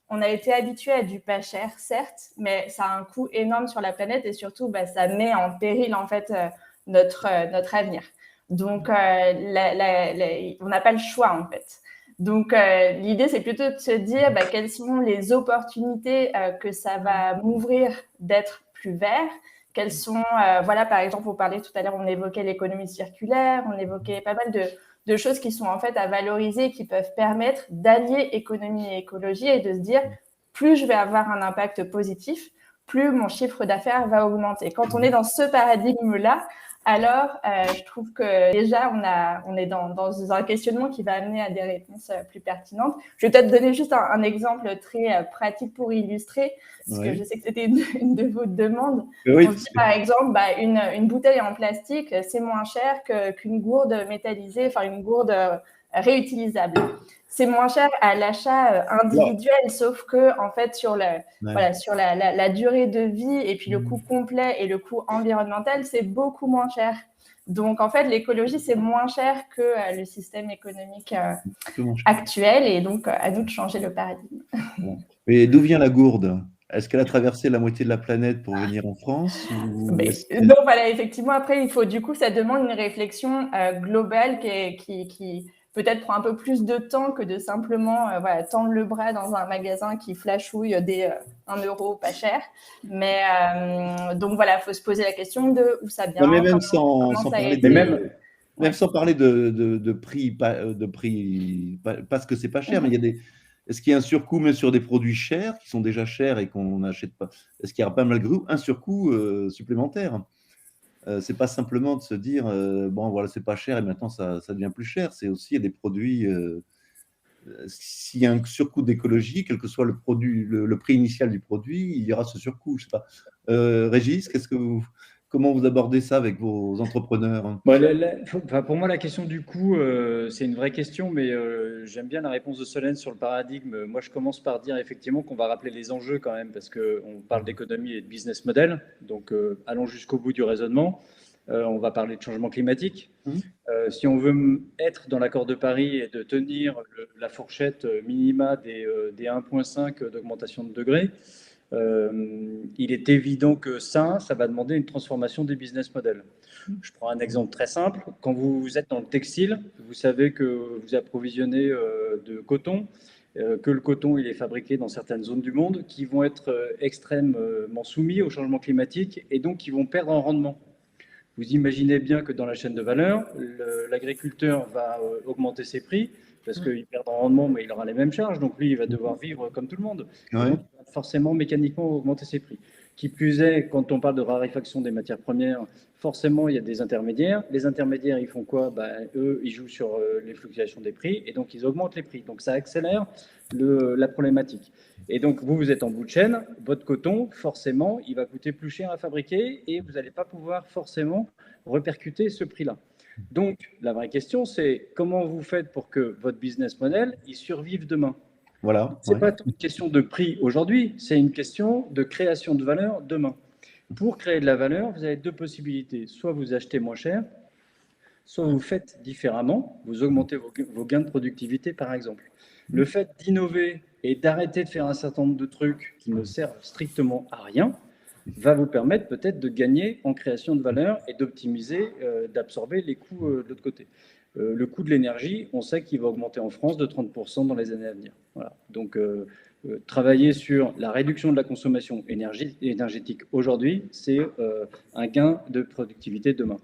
on a été habitué à du pas cher, certes, mais ça a un coût énorme sur la planète et surtout, ça met en péril en fait notre avenir. Donc, on n'a pas le choix en fait. Donc, l'idée, c'est plutôt de se dire quelles sont les opportunités que ça va m'ouvrir d'être plus vert. Quelles sont, par exemple, on parlait tout à l'heure, on évoquait l'économie circulaire, on évoquait pas mal de choses qui sont en fait à valoriser, qui peuvent permettre d'allier économie et écologie et de se dire, plus je vais avoir un impact positif, plus mon chiffre d'affaires va augmenter. Quand on est dans ce paradigme-là, alors je trouve que déjà, on est dans un questionnement qui va amener à des réponses plus pertinentes. Je vais peut-être donner juste un exemple très pratique pour illustrer, parce que je sais que c'était une de vos demandes. Oui, on dit par exemple, une bouteille en plastique, c'est moins cher qu'une gourde métallisée, enfin une gourde réutilisable. C'est moins cher à l'achat individuel, sauf que en fait sur la durée de vie et puis le coût complet et le coût environnemental, c'est beaucoup moins cher. Donc en fait, l'écologie, c'est moins cher que le système économique actuel, et donc à nous de changer le paradigme. Et d'où vient la gourde? Est-ce qu'elle a traversé la moitié de la planète pour venir en France Non, voilà, effectivement, après, il faut, du coup, ça demande une réflexion globale qui peut-être prend un peu plus de temps que de simplement tendre le bras dans un magasin qui flashouille des 1 euro pas cher. Mais donc voilà, il faut se poser la question de où ça vient. Non, mais même sans parler de prix, parce que c'est pas cher, mais il y a des. Est-ce qu'il y a un surcoût même sur des produits chers qui sont déjà chers et qu'on n'achète pas? Est-ce qu'il n'y a pas malgré tout un surcoût supplémentaire? C'est pas simplement de se dire bon voilà, c'est pas cher et maintenant ça devient plus cher. C'est aussi, il y a des produits. S'il y a un surcoût d'écologie, quel que soit le produit, le prix initial du produit, il y aura ce surcoût. Je sais pas. Régis, comment vous abordez ça avec vos entrepreneurs? Pour moi, la question du coût, c'est une vraie question, mais j'aime bien la réponse de Solène sur le paradigme. Moi, je commence par dire effectivement qu'on va rappeler les enjeux quand même, parce qu'on parle d'économie et de business model. Donc, allons jusqu'au bout du raisonnement. On va parler de changement climatique. Si on veut être dans l'accord de Paris et de tenir la fourchette minima des 1,5 d'augmentation de degrés, il est évident que ça va demander une transformation des business models. Je prends un exemple très simple. Quand vous êtes dans le textile, vous savez que vous approvisionnez de coton, que le coton il est fabriqué dans certaines zones du monde qui vont être extrêmement soumis au changement climatique et donc qui vont perdre en rendement. Vous imaginez bien que dans la chaîne de valeur, l'agriculteur va augmenter ses prix parce qu'il perd en rendement, mais il aura les mêmes charges. Donc lui, il va devoir vivre comme tout le monde. Ouais. Donc, il va forcément mécaniquement augmenter ses prix. Qui plus est, quand on parle de raréfaction des matières premières, forcément, il y a des intermédiaires. Les intermédiaires, ils font quoi? Eux, ils jouent sur les fluctuations des prix et donc ils augmentent les prix. Donc ça accélère la problématique. Et donc, vous êtes en bout de chaîne, votre coton, forcément, il va coûter plus cher à fabriquer et vous n'allez pas pouvoir forcément répercuter ce prix-là. Donc, la vraie question, c'est comment vous faites pour que votre business model, il survive demain? Voilà. Ce n'est pas une question de prix aujourd'hui, c'est une question de création de valeur demain. Pour créer de la valeur, vous avez deux possibilités. Soit vous achetez moins cher, soit vous faites différemment, vous augmentez vos gains de productivité, par exemple. Le fait d'innover et d'arrêter de faire un certain nombre de trucs qui ne servent strictement à rien va vous permettre peut-être de gagner en création de valeur et d'optimiser, d'absorber les coûts de l'autre côté. Le coût de l'énergie, on sait qu'il va augmenter en France de 30% dans les années à venir. Voilà. Donc, travailler sur la réduction de la consommation énergétique aujourd'hui, c'est un gain de productivité demain.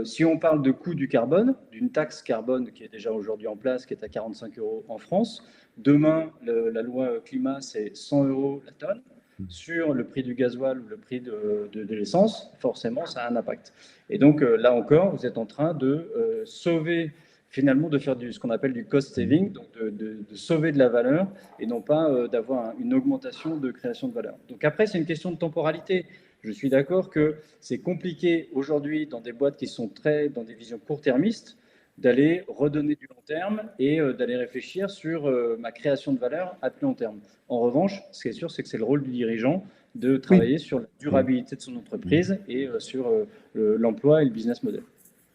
Si on parle de coût du carbone, d'une taxe carbone qui est déjà aujourd'hui en place, qui est à 45 € en France, demain, la loi climat, c'est 100 € la tonne. Sur le prix du gasoil ou le prix de l'essence, forcément, ça a un impact. Et donc, là encore, vous êtes en train de sauver, finalement, de faire ce qu'on appelle du cost saving, donc de sauver de la valeur et non pas d'avoir une augmentation de création de valeur. Donc après, c'est une question de temporalité. Je suis d'accord que c'est compliqué aujourd'hui dans des boîtes qui sont dans des visions court-termistes, d'aller redonner du long terme et d'aller réfléchir sur ma création de valeur à plus long terme. En revanche, ce qui est sûr, c'est que c'est le rôle du dirigeant de travailler sur la durabilité de son entreprise et sur l'emploi et le business model.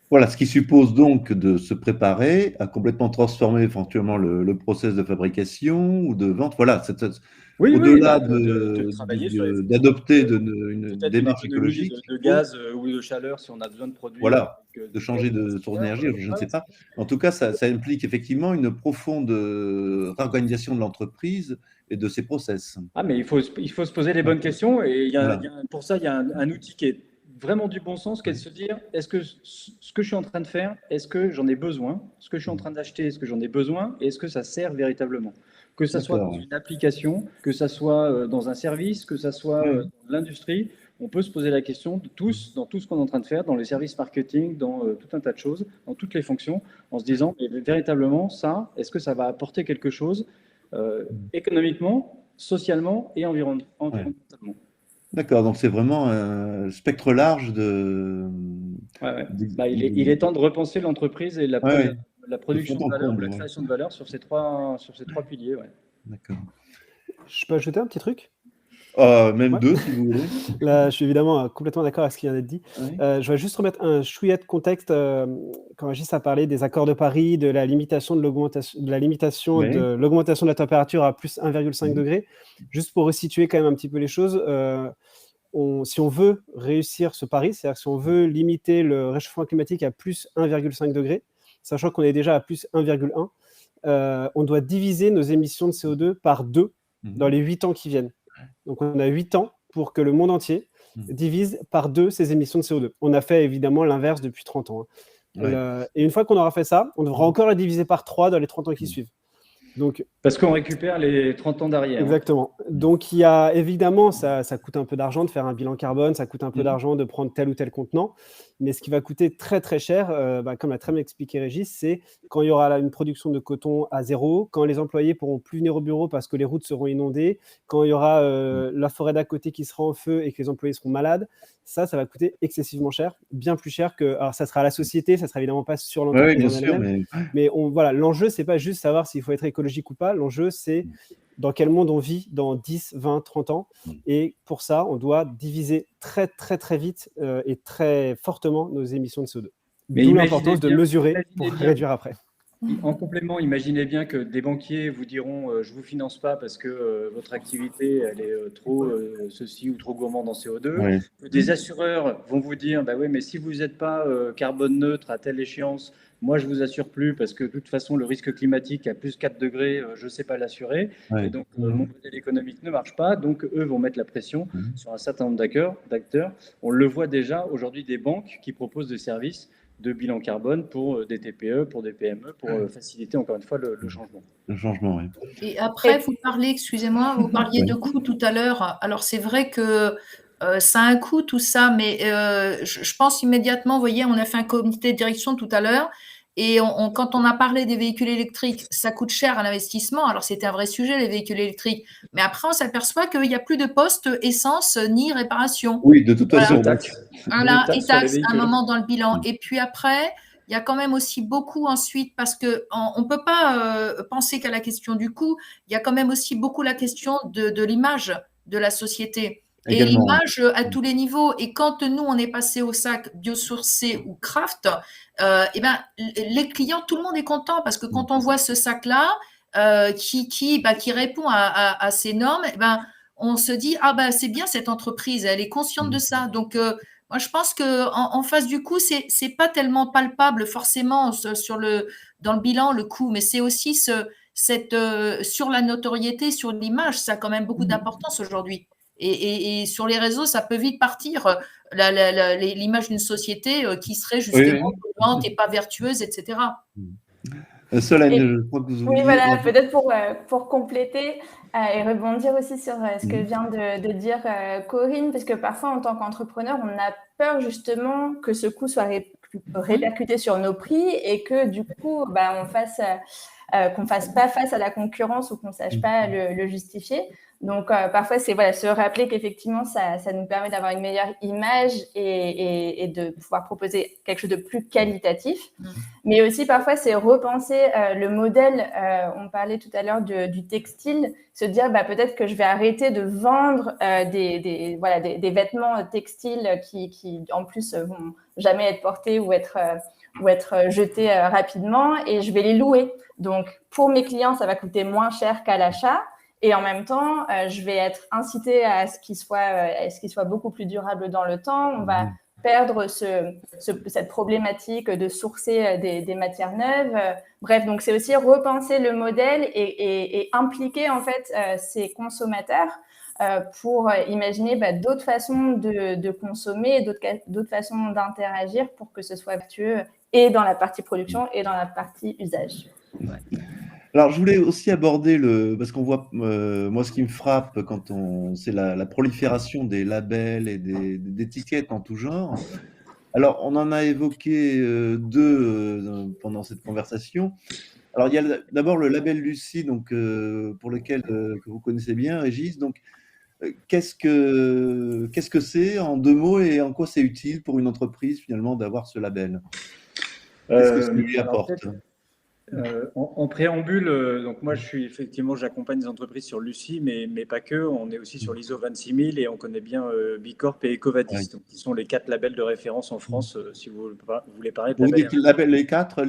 Voilà, ce qui suppose donc de se préparer à complètement transformer éventuellement le process de fabrication ou de vente. Voilà, au-delà d'adopter une démarche écologique. De gaz ou de chaleur si on a besoin de produire. Voilà, de changer de source d'énergie, je ne sais pas. En tout cas, ça implique effectivement une profonde réorganisation de l'entreprise et de ses process. Ah, mais il faut se poser les bonnes questions et pour ça, il y a un outil qui est vraiment du bon sens, qui est de se dire, est-ce que ce que je suis en train de faire, est-ce que j'en ai besoin? Ce que je suis en train d'acheter, est-ce que j'en ai besoin? Et est-ce que ça sert véritablement? Que ça soit dans une application, que ça soit dans un service, que ça soit dans l'industrie, on peut se poser la question de tous, dans tout ce qu'on est en train de faire, dans les services marketing, dans tout un tas de choses, dans toutes les fonctions, en se disant, mais véritablement, ça, est-ce que ça va apporter quelque chose économiquement, socialement et environnementalement? D'accord, donc c'est vraiment un spectre large de... il est temps de repenser l'entreprise et la production de valeur, la création de valeur sur ces trois piliers. D'accord. Je peux ajouter un petit truc? Même deux, si vous voulez. Là, je suis évidemment complètement d'accord avec ce qui vient d'être dit. Je vais juste remettre un chouïa de contexte quand Régis a parlé des accords de Paris, de la limitation de l'augmentation de la température à plus 1,5 degré. Juste pour resituer quand même un petit peu les choses, si on veut réussir ce pari, c'est-à-dire si on veut limiter le réchauffement climatique à plus 1,5 degré, sachant qu'on est déjà à plus 1,1, on doit diviser nos émissions de CO2 par 2 dans les 8 ans qui viennent. Donc, on a 8 ans pour que le monde entier divise par 2 ses émissions de CO2. On a fait évidemment l'inverse depuis 30 ans. Et une fois qu'on aura fait ça, on devra encore la diviser par 3 dans les 30 ans qui suivent. Donc, parce qu'on récupère les 30 ans d'arrière. Exactement. Donc, il y a évidemment, ça coûte un peu d'argent de faire un bilan carbone, ça coûte un peu d'argent de prendre tel ou tel contenant. Mais ce qui va coûter très, très cher, comme l'a très bien expliqué Régis, c'est quand il y aura une production de coton à zéro, quand les employés pourront plus venir au bureau parce que les routes seront inondées, quand il y aura la forêt d'à côté qui sera en feu et que les employés seront malades. Ça va coûter excessivement cher, bien plus cher que... Alors, ça sera à la société, ça sera évidemment pas sur l'entreprise en elle-même. Mais voilà, l'enjeu, c'est pas juste savoir s'il faut être écologique ou pas. L'enjeu, c'est dans quel monde on vit dans 10, 20, 30 ans. Et pour ça, on doit diviser très, très, très vite et très fortement nos émissions de CO2. D'où l'importance de mesurer pour réduire après. En complément, imaginez bien que des banquiers vous diront je ne vous finance pas parce que votre activité elle est trop ceci ou trop gourmande en CO2. Des assureurs vont vous dire bah oui, mais si vous n'êtes pas carbone neutre à telle échéance, moi je ne vous assure plus parce que de toute façon le risque climatique à plus 4 degrés, je ne sais pas l'assurer. Et donc mon modèle économique ne marche pas. Donc eux vont mettre la pression sur un certain nombre d'acteurs. On le voit déjà aujourd'hui des banques qui proposent des services de bilan carbone pour des TPE, pour des PME, pour faciliter encore une fois le changement. Le changement, oui. Et après, vous parliez de coût tout à l'heure. Alors, c'est vrai que ça a un coût tout ça, mais je pense immédiatement, vous voyez, on a fait un comité de direction tout à l'heure et quand on a parlé des véhicules électriques, ça coûte cher à l'investissement. Alors, c'était un vrai sujet, les véhicules électriques. Mais après, on s'aperçoit qu'il n'y a plus de postes essence ni réparation. Oui, de toute façon. Voilà, et taxes à un moment dans le bilan. Et puis après, il y a quand même aussi beaucoup ensuite, parce qu'on ne peut pas penser qu'à la question du coût, il y a quand même aussi beaucoup la question de l'image de la société. Et l'image à tous les niveaux. Et quand nous, on est passé au sac biosourcé ou craft, les clients, tout le monde est content parce que quand on voit ce sac-là qui répond à ces normes, on se dit, c'est bien cette entreprise, elle est consciente de ça. Donc, moi, je pense qu'en face du coût, c'est pas tellement palpable forcément dans le bilan, le coût, mais c'est aussi sur la notoriété, sur l'image, ça a quand même beaucoup d'importance aujourd'hui. Et sur les réseaux, ça peut vite partir, l'image d'une société qui serait justement polluante et pas vertueuse, etc. Solène, je crois que vous oubliez. Oui, voilà, peut-être pour compléter et rebondir aussi sur ce que vient de dire Corinne, parce que parfois, en tant qu'entrepreneur, on a peur justement que ce coût soit répercuté sur nos prix et que du coup, qu'on ne fasse pas face à la concurrence ou qu'on ne sache pas le justifier. Donc, parfois, c'est se rappeler qu'effectivement, ça nous permet d'avoir une meilleure image et de pouvoir proposer quelque chose de plus qualitatif. Mais aussi, parfois, c'est repenser le modèle. On parlait tout à l'heure du textile, se dire peut-être que je vais arrêter de vendre des vêtements textiles qui, en plus, vont jamais être portés ou être jetés rapidement et je vais les louer. Donc, pour mes clients, ça va coûter moins cher qu'à l'achat. Et en même temps, je vais être incitée à ce qu'il soit beaucoup plus durable dans le temps. On va perdre cette problématique de sourcer des matières neuves. Bref, donc c'est aussi repenser le modèle et impliquer en fait ces consommateurs pour imaginer d'autres façons de consommer, d'autres façons d'interagir pour que ce soit vertueux et dans la partie production et dans la partie usage. Alors, je voulais aussi aborder parce qu'on voit, moi, ce qui me frappe c'est la prolifération des labels et d'étiquettes en tout genre. Alors, on en a évoqué deux pendant cette conversation. Alors, il y a d'abord le label Lucie, donc, pour lequel que vous connaissez bien, Régis. Donc, qu'est-ce que c'est en 2 mots et en quoi c'est utile pour une entreprise finalement d'avoir ce label? Qu'est-ce que ça lui apporte? En préambule, donc moi j'accompagne des entreprises sur Lucie, mais pas que. On est aussi sur l'ISO 26000 et on connaît bien Bicorp et Ecovadis, Ouais. donc, qui sont les 4 labels de référence en France. Si vous voulez parler de Vous dites labels. les 4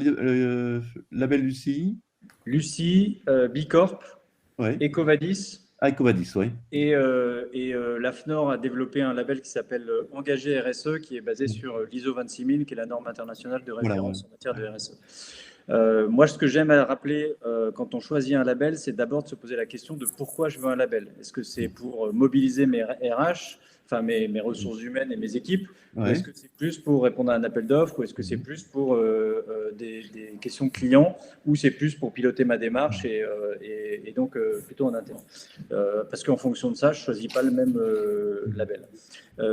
labels Lucie? Lucie, Bicorp, Oui. Ecovadis. Ecovadis, oui. Et l'AFNOR a développé un label qui s'appelle Engagé RSE, qui est basé sur l'ISO 26000, qui est la norme internationale de référence en matière de RSE. Moi, ce que j'aime à rappeler quand on choisit un label, c'est d'abord de se poser la question de pourquoi je veux un label. Est-ce que c'est pour mobiliser mes RH, enfin mes ressources humaines et mes équipes, ou est-ce que c'est plus pour répondre à un appel d'offres, ou est-ce que c'est plus pour des questions clients, ou c'est plus pour piloter ma démarche et donc plutôt en interne. Parce qu'en fonction de ça, je ne choisis pas le même label.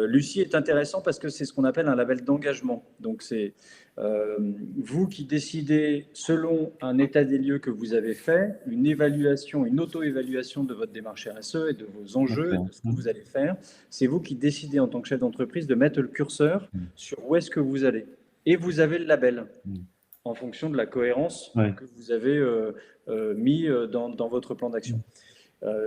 Lucie est intéressant parce que c'est ce qu'on appelle un label d'engagement. Donc c'est vous qui décidez, selon un état des lieux que vous avez fait, une évaluation, une auto-évaluation de votre démarche RSE et de vos enjeux et de ce que vous allez faire. C'est vous qui décidez en tant que chef d'entreprise de mettre le curseur sur où est-ce que vous allez. Et vous avez le label en fonction de la cohérence que vous avez mis dans votre plan d'action.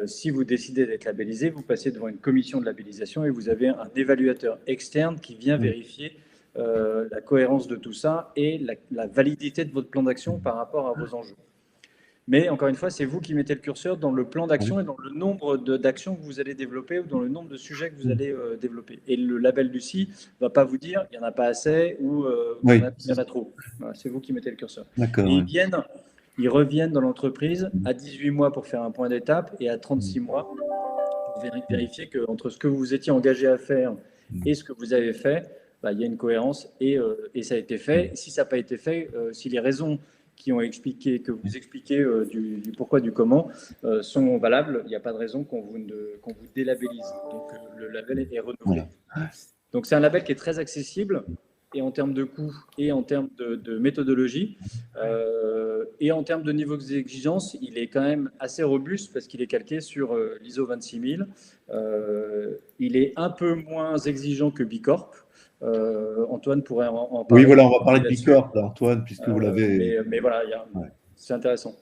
Si vous décidez d'être labellisé, vous passez devant une commission de labellisation et vous avez un évaluateur externe qui vient vérifier la cohérence de tout ça et la validité de votre plan d'action par rapport à vos enjeux. Mais encore une fois, c'est vous qui mettez le curseur dans le plan d'action et dans le nombre d'actions que vous allez développer ou dans le nombre de sujets que vous allez développer. Et le label Lucie ne va pas vous dire il n'y en a pas assez ou il y en a trop. Voilà, c'est vous qui mettez le curseur. Et ils reviennent dans l'entreprise à 18 mois pour faire un point d'étape et à 36 mois pour vérifier qu'entre ce que vous étiez engagé à faire et ce que vous avez fait, il y a une cohérence et ça a été fait. Si ça n'a pas été fait, si les raisons que vous expliquez du pourquoi, du comment sont valables, il n'y a pas de raison qu'on vous délabellise. Donc le label est renouvelé. Voilà. Donc c'est un label qui est très accessible et en termes de coût et en termes de méthodologie et en termes de niveau d'exigence, il est quand même assez robuste parce qu'il est calqué sur l'ISO 26000. Il est un peu moins exigeant que Bicorp. Antoine pourrait en parler. Oui, voilà, on va parler de Bicorp, là, Antoine, puisque vous l'avez. Mais voilà, c'est intéressant.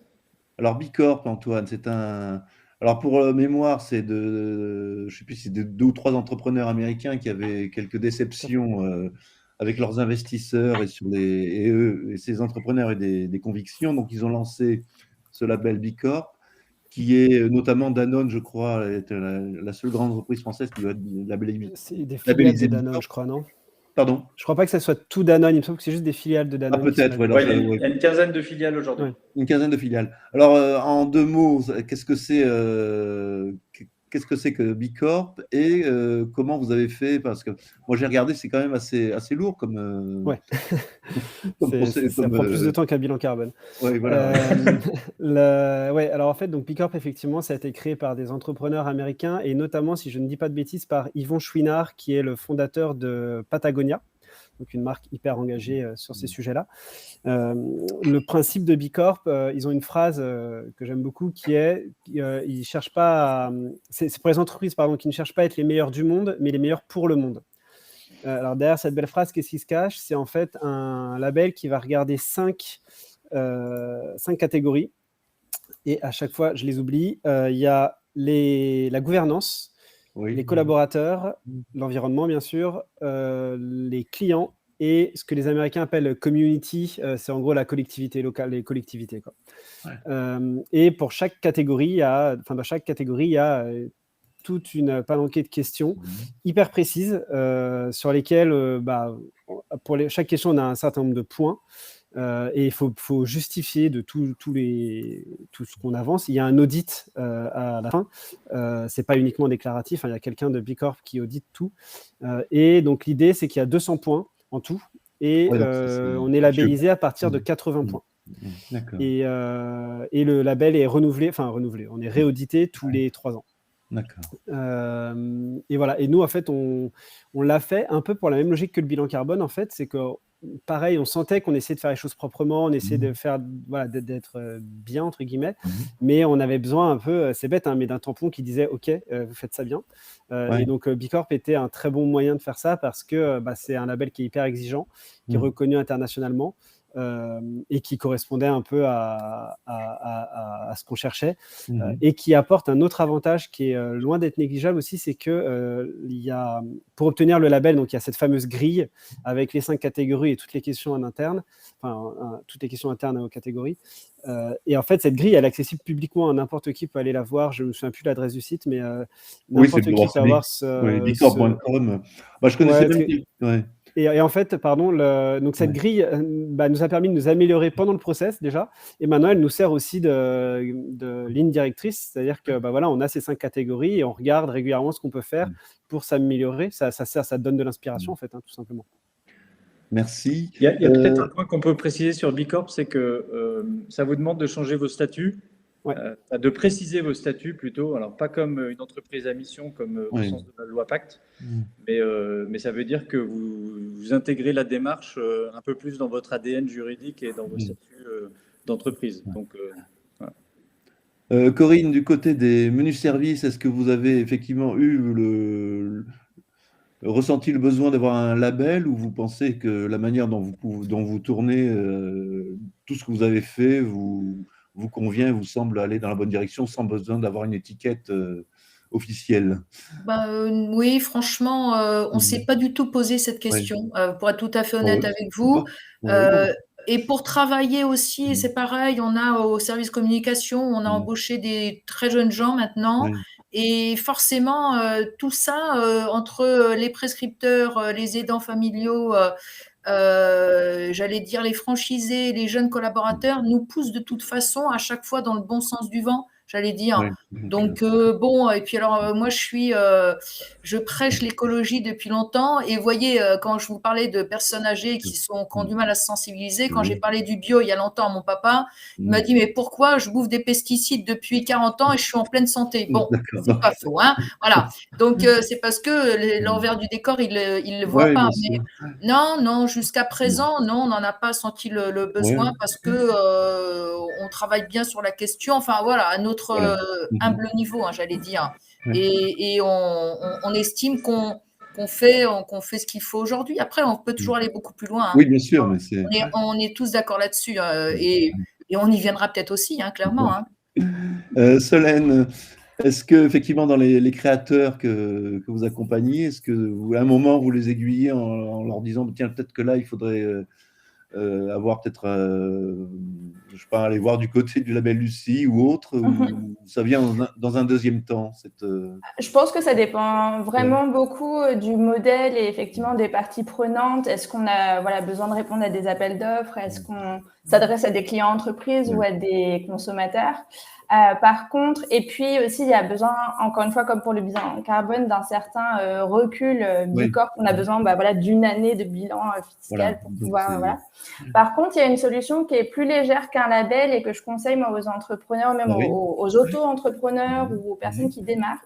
Alors, Bicorp, Antoine, c'est un. Alors, pour mémoire, c'est je ne sais plus si c'est de 2 ou 3 entrepreneurs américains qui avaient quelques déceptions avec leurs investisseurs et ces entrepreneurs et des convictions. Donc, ils ont lancé ce label Bicorp, qui est notamment Danone, je crois, est la seule grande entreprise française qui doit être labellisée. C'est des filiales de Danone, je crois, non? Pardon? Je crois pas que ça soit tout Danone, il me semble que c'est juste des filiales de Danone. Ah, peut-être, il y a une quinzaine de filiales aujourd'hui. Une quinzaine de filiales. Alors, en 2 mots, qu'est-ce que c'est que Bicorp et comment vous avez fait? Parce que moi, j'ai regardé, c'est quand même assez lourd comme. Ouais. Ça prend plus de temps qu'un bilan carbone. Oui, voilà. Ouais, alors en fait, donc Bicorp, effectivement, ça a été créé par des entrepreneurs américains et notamment, si je ne dis pas de bêtises, par Yvon Chouinard, qui est le fondateur de Patagonia, donc une marque hyper engagée sur ces sujets-là. Le principe de Bicorp, ils ont une phrase que j'aime beaucoup qui est ils cherchent pas c'est pour les entreprises qui ne cherchent pas à être les meilleurs du monde, mais les meilleurs pour le monde. Alors derrière cette belle phrase, qu'est-ce qui se cache? C'est en fait un label qui va regarder 5 catégories et à chaque fois, je les oublie. Il y a la gouvernance, les collaborateurs, l'environnement bien sûr, les clients et ce que les Américains appellent community, c'est en gros la collectivité locale, les collectivités, quoi. Et pour chaque catégorie, il y a toute une palanquée de questions hyper précises sur lesquelles, pour chaque question, on a un certain nombre de points et il faut justifier de tout ce qu'on avance. Il y a un audit à la fin. C'est pas uniquement déclaratif. Il y a quelqu'un de Bicorp qui audite tout. Et donc, l'idée, c'est qu'il y a 200 points en tout et on est labellisé à partir de 80 points. D'accord. Et le label est renouvelé, on est réaudité tous les 3 ans. D'accord. Et voilà. Et nous, en fait, on l'a fait un peu pour la même logique que le bilan carbone, en fait. C'est que, pareil, on sentait qu'on essayait de faire les choses proprement, on essayait de faire, voilà, d'être bien, entre guillemets, mais on avait besoin un peu, c'est bête, hein, mais d'un tampon qui disait « OK, vous faites ça bien ». Et donc, Bicorp était un très bon moyen de faire ça parce que c'est un label qui est hyper exigeant, qui est reconnu internationalement. Et qui correspondait un peu à ce qu'on cherchait, et qui apporte un autre avantage qui est loin d'être négligeable aussi, c'est que pour obtenir le label, donc il y a cette fameuse grille avec les 5 catégories et toutes les questions en interne, toutes les questions internes aux catégories. Et en fait, cette grille, elle est accessible publiquement, n'importe qui peut aller la voir. Je ne me souviens plus de l'adresse du site, mais n'importe qui peut avoir ce... bicorp.com. Je connaissais même... Et en fait, donc cette grille nous a permis de nous améliorer pendant le process déjà, et maintenant elle nous sert aussi de ligne directrice, c'est-à-dire que on a ces 5 catégories et on regarde régulièrement ce qu'on peut faire pour s'améliorer. Ça donne de l'inspiration en fait, tout simplement. Merci. Il y a peut-être un point qu'on peut préciser sur Bicorp, c'est que ça vous demande de changer vos statuts. De préciser vos statuts plutôt, alors pas comme une entreprise à mission comme au sens de la loi Pacte, mais ça veut dire que vous intégrez la démarche un peu plus dans votre ADN juridique et dans vos statuts d'entreprise. Donc, voilà. Corinne, du côté des menus services, est-ce que vous avez effectivement eu ressenti le besoin d'avoir un label, ou vous pensez que la manière dont vous tournez tout ce que vous avez fait vous convient, vous semble aller dans la bonne direction sans besoin d'avoir une étiquette officielle? Oui, franchement, on ne s'est pas du tout posé cette question, pour être tout à fait honnête avec vous. Et pour travailler aussi, c'est pareil, on a au service communication, on a embauché des très jeunes gens maintenant. Et forcément, tout ça, entre les prescripteurs, les aidants familiaux, j'allais dire les franchisés, les jeunes collaborateurs, nous poussent de toute façon à chaque fois dans le bon sens du vent, j'allais dire. Donc bon, et puis alors moi je prêche l'écologie depuis longtemps, et vous voyez, quand je vous parlais de personnes âgées qui ont du mal à se sensibiliser, quand j'ai parlé du bio il y a longtemps à mon papa, il m'a dit mais pourquoi je bouffe des pesticides depuis 40 ans et je suis en pleine santé? Bon, c'est pas faux, hein, voilà. Donc c'est parce que l'envers du décor il le voit pas. Mais non, jusqu'à présent non, on n'en a pas senti le besoin parce que on travaille bien sur la question, enfin voilà, à notre humble niveau, j'allais dire. Et on estime qu'on fait ce qu'il faut aujourd'hui. Après, on peut toujours aller beaucoup plus loin. Oui, bien sûr. Mais on est tous d'accord là-dessus. Et on y viendra peut-être aussi, clairement. Solène, est-ce que effectivement dans les créateurs que vous accompagnez, est-ce que à un moment vous les aiguillez en leur disant tiens, peut-être que là il faudrait avoir peut-être, je sais pas, aller voir du côté du label Lucie ou autre, ou ça vient dans un deuxième temps Je pense que ça dépend vraiment beaucoup du modèle et effectivement des parties prenantes. Est-ce qu'on a besoin de répondre à des appels d'offres? Est-ce qu'on s'adresse à des clients entreprises ou à des consommateurs? Par contre, et puis aussi, il y a besoin, encore une fois, comme pour le bilan carbone, d'un certain recul Bicorp. On a besoin d'une année de bilan fiscal pour pouvoir... Par contre, il y a une solution qui est plus légère qu'un label et que je conseille moi, aux entrepreneurs, même aux auto-entrepreneurs ou aux personnes qui démarrent,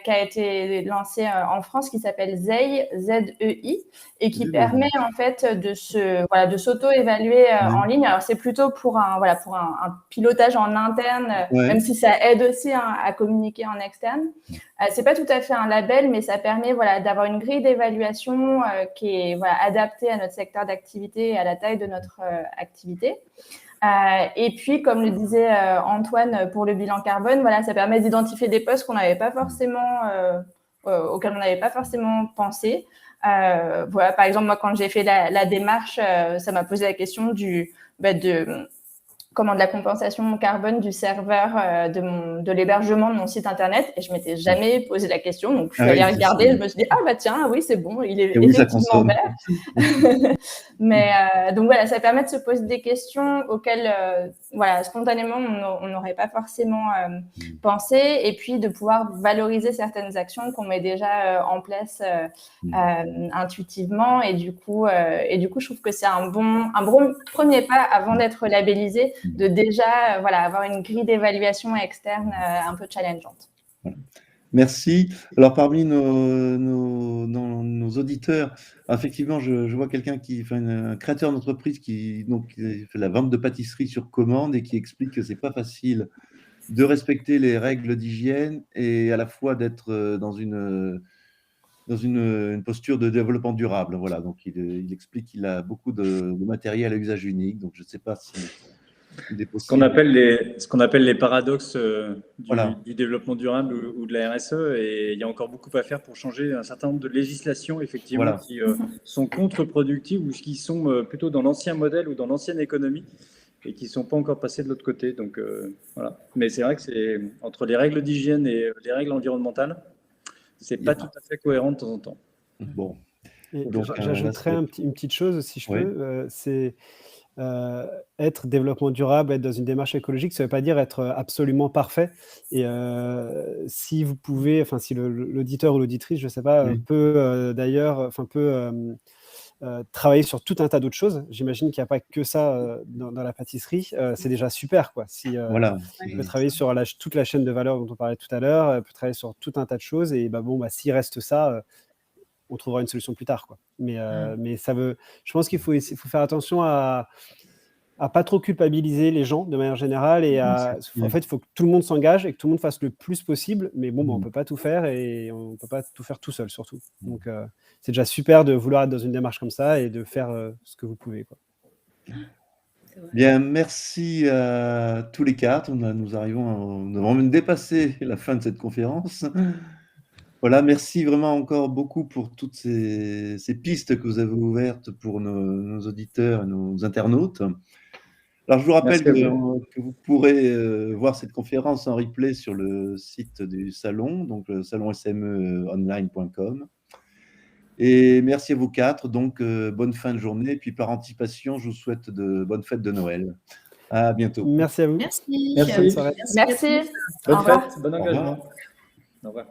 qui a été lancée en France, qui s'appelle ZEI, Z-E-I, et qui permet en fait de s'auto-évaluer en ligne. Alors c'est plutôt pour un pilotage en interne, même si ça aide aussi à communiquer en externe. C'est pas tout à fait un label, mais ça permet d'avoir une grille d'évaluation qui est adaptée à notre secteur d'activité et à la taille de notre activité. Et puis, comme le disait Antoine pour le bilan carbone, ça permet d'identifier des postes qu'on n'avait pas forcément, auxquels on n'avait pas forcément pensé. Par exemple, moi, quand j'ai fait la démarche, ça m'a posé la question de la compensation carbone du serveur de l'hébergement de mon site internet, et je m'étais jamais posé la question, donc je suis allée regarder, je me suis dit ah bah tiens, oui c'est bon, il est effectivement vert. Mais donc voilà, ça permet de se poser des questions auxquelles voilà, spontanément on n'aurait pas forcément pensé, et puis de pouvoir valoriser certaines actions qu'on met déjà en place intuitivement, et du coup je trouve que c'est un bon premier pas avant d'être labellisé, de déjà voilà, avoir une grille d'évaluation externe un peu challengeante. Merci. Alors, parmi nos auditeurs, effectivement, je vois quelqu'un un créateur d'entreprise qui fait la vente de pâtisserie sur commande et qui explique que c'est pas facile de respecter les règles d'hygiène et à la fois d'être dans une posture de développement durable. Voilà, donc il explique qu'il a beaucoup de matériel à usage unique. Donc, je ne sais pas si il est possible. Ce qu'on appelle les paradoxes du développement durable ou de la RSE. Et il y a encore beaucoup à faire pour changer un certain nombre de législations, effectivement, qui sont contre-productives ou qui sont plutôt dans l'ancien modèle ou dans l'ancienne économie et qui ne sont pas encore passées de l'autre côté. Donc, voilà. Mais c'est vrai que c'est entre les règles d'hygiène et les règles environnementales, c'est pas tout à fait cohérent de temps en temps. Bon. J'ajouterais une petite chose, si je peux, c'est être développement durable, être dans une démarche écologique, ça ne veut pas dire être absolument parfait. Et si vous pouvez, enfin si l'auditeur ou l'auditrice, je ne sais pas, peut d'ailleurs, travailler sur tout un tas d'autres choses. J'imagine qu'il n'y a pas que ça dans la pâtisserie. C'est déjà super, quoi. Si peut travailler sur toute la chaîne de valeur dont on parlait tout à l'heure, peut travailler sur tout un tas de choses. Et s'il reste ça, on trouvera une solution plus tard, quoi. Mais je pense qu'il faut faire attention à pas trop culpabiliser les gens de manière générale, et en fait, il faut que tout le monde s'engage et que tout le monde fasse le plus possible. Mais on peut pas tout faire et on peut pas tout faire tout seul, surtout. Donc, c'est déjà super de vouloir être dans une démarche comme ça et de faire ce que vous pouvez, quoi. Bien, merci à tous les quatre. Nous avons même dépassé la fin de cette conférence. Voilà, merci vraiment encore beaucoup pour toutes ces pistes que vous avez ouvertes pour nos auditeurs et nos internautes. Alors, je vous rappelle que vous pourrez voir cette conférence en replay sur le site du salon, donc le salon smeonline.com. Et merci à vous quatre. Donc, bonne fin de journée. Et puis, par anticipation, je vous souhaite de bonnes fêtes de Noël. À bientôt. Merci à vous. Merci. Merci. Bonne fête, bon engagement. Au revoir.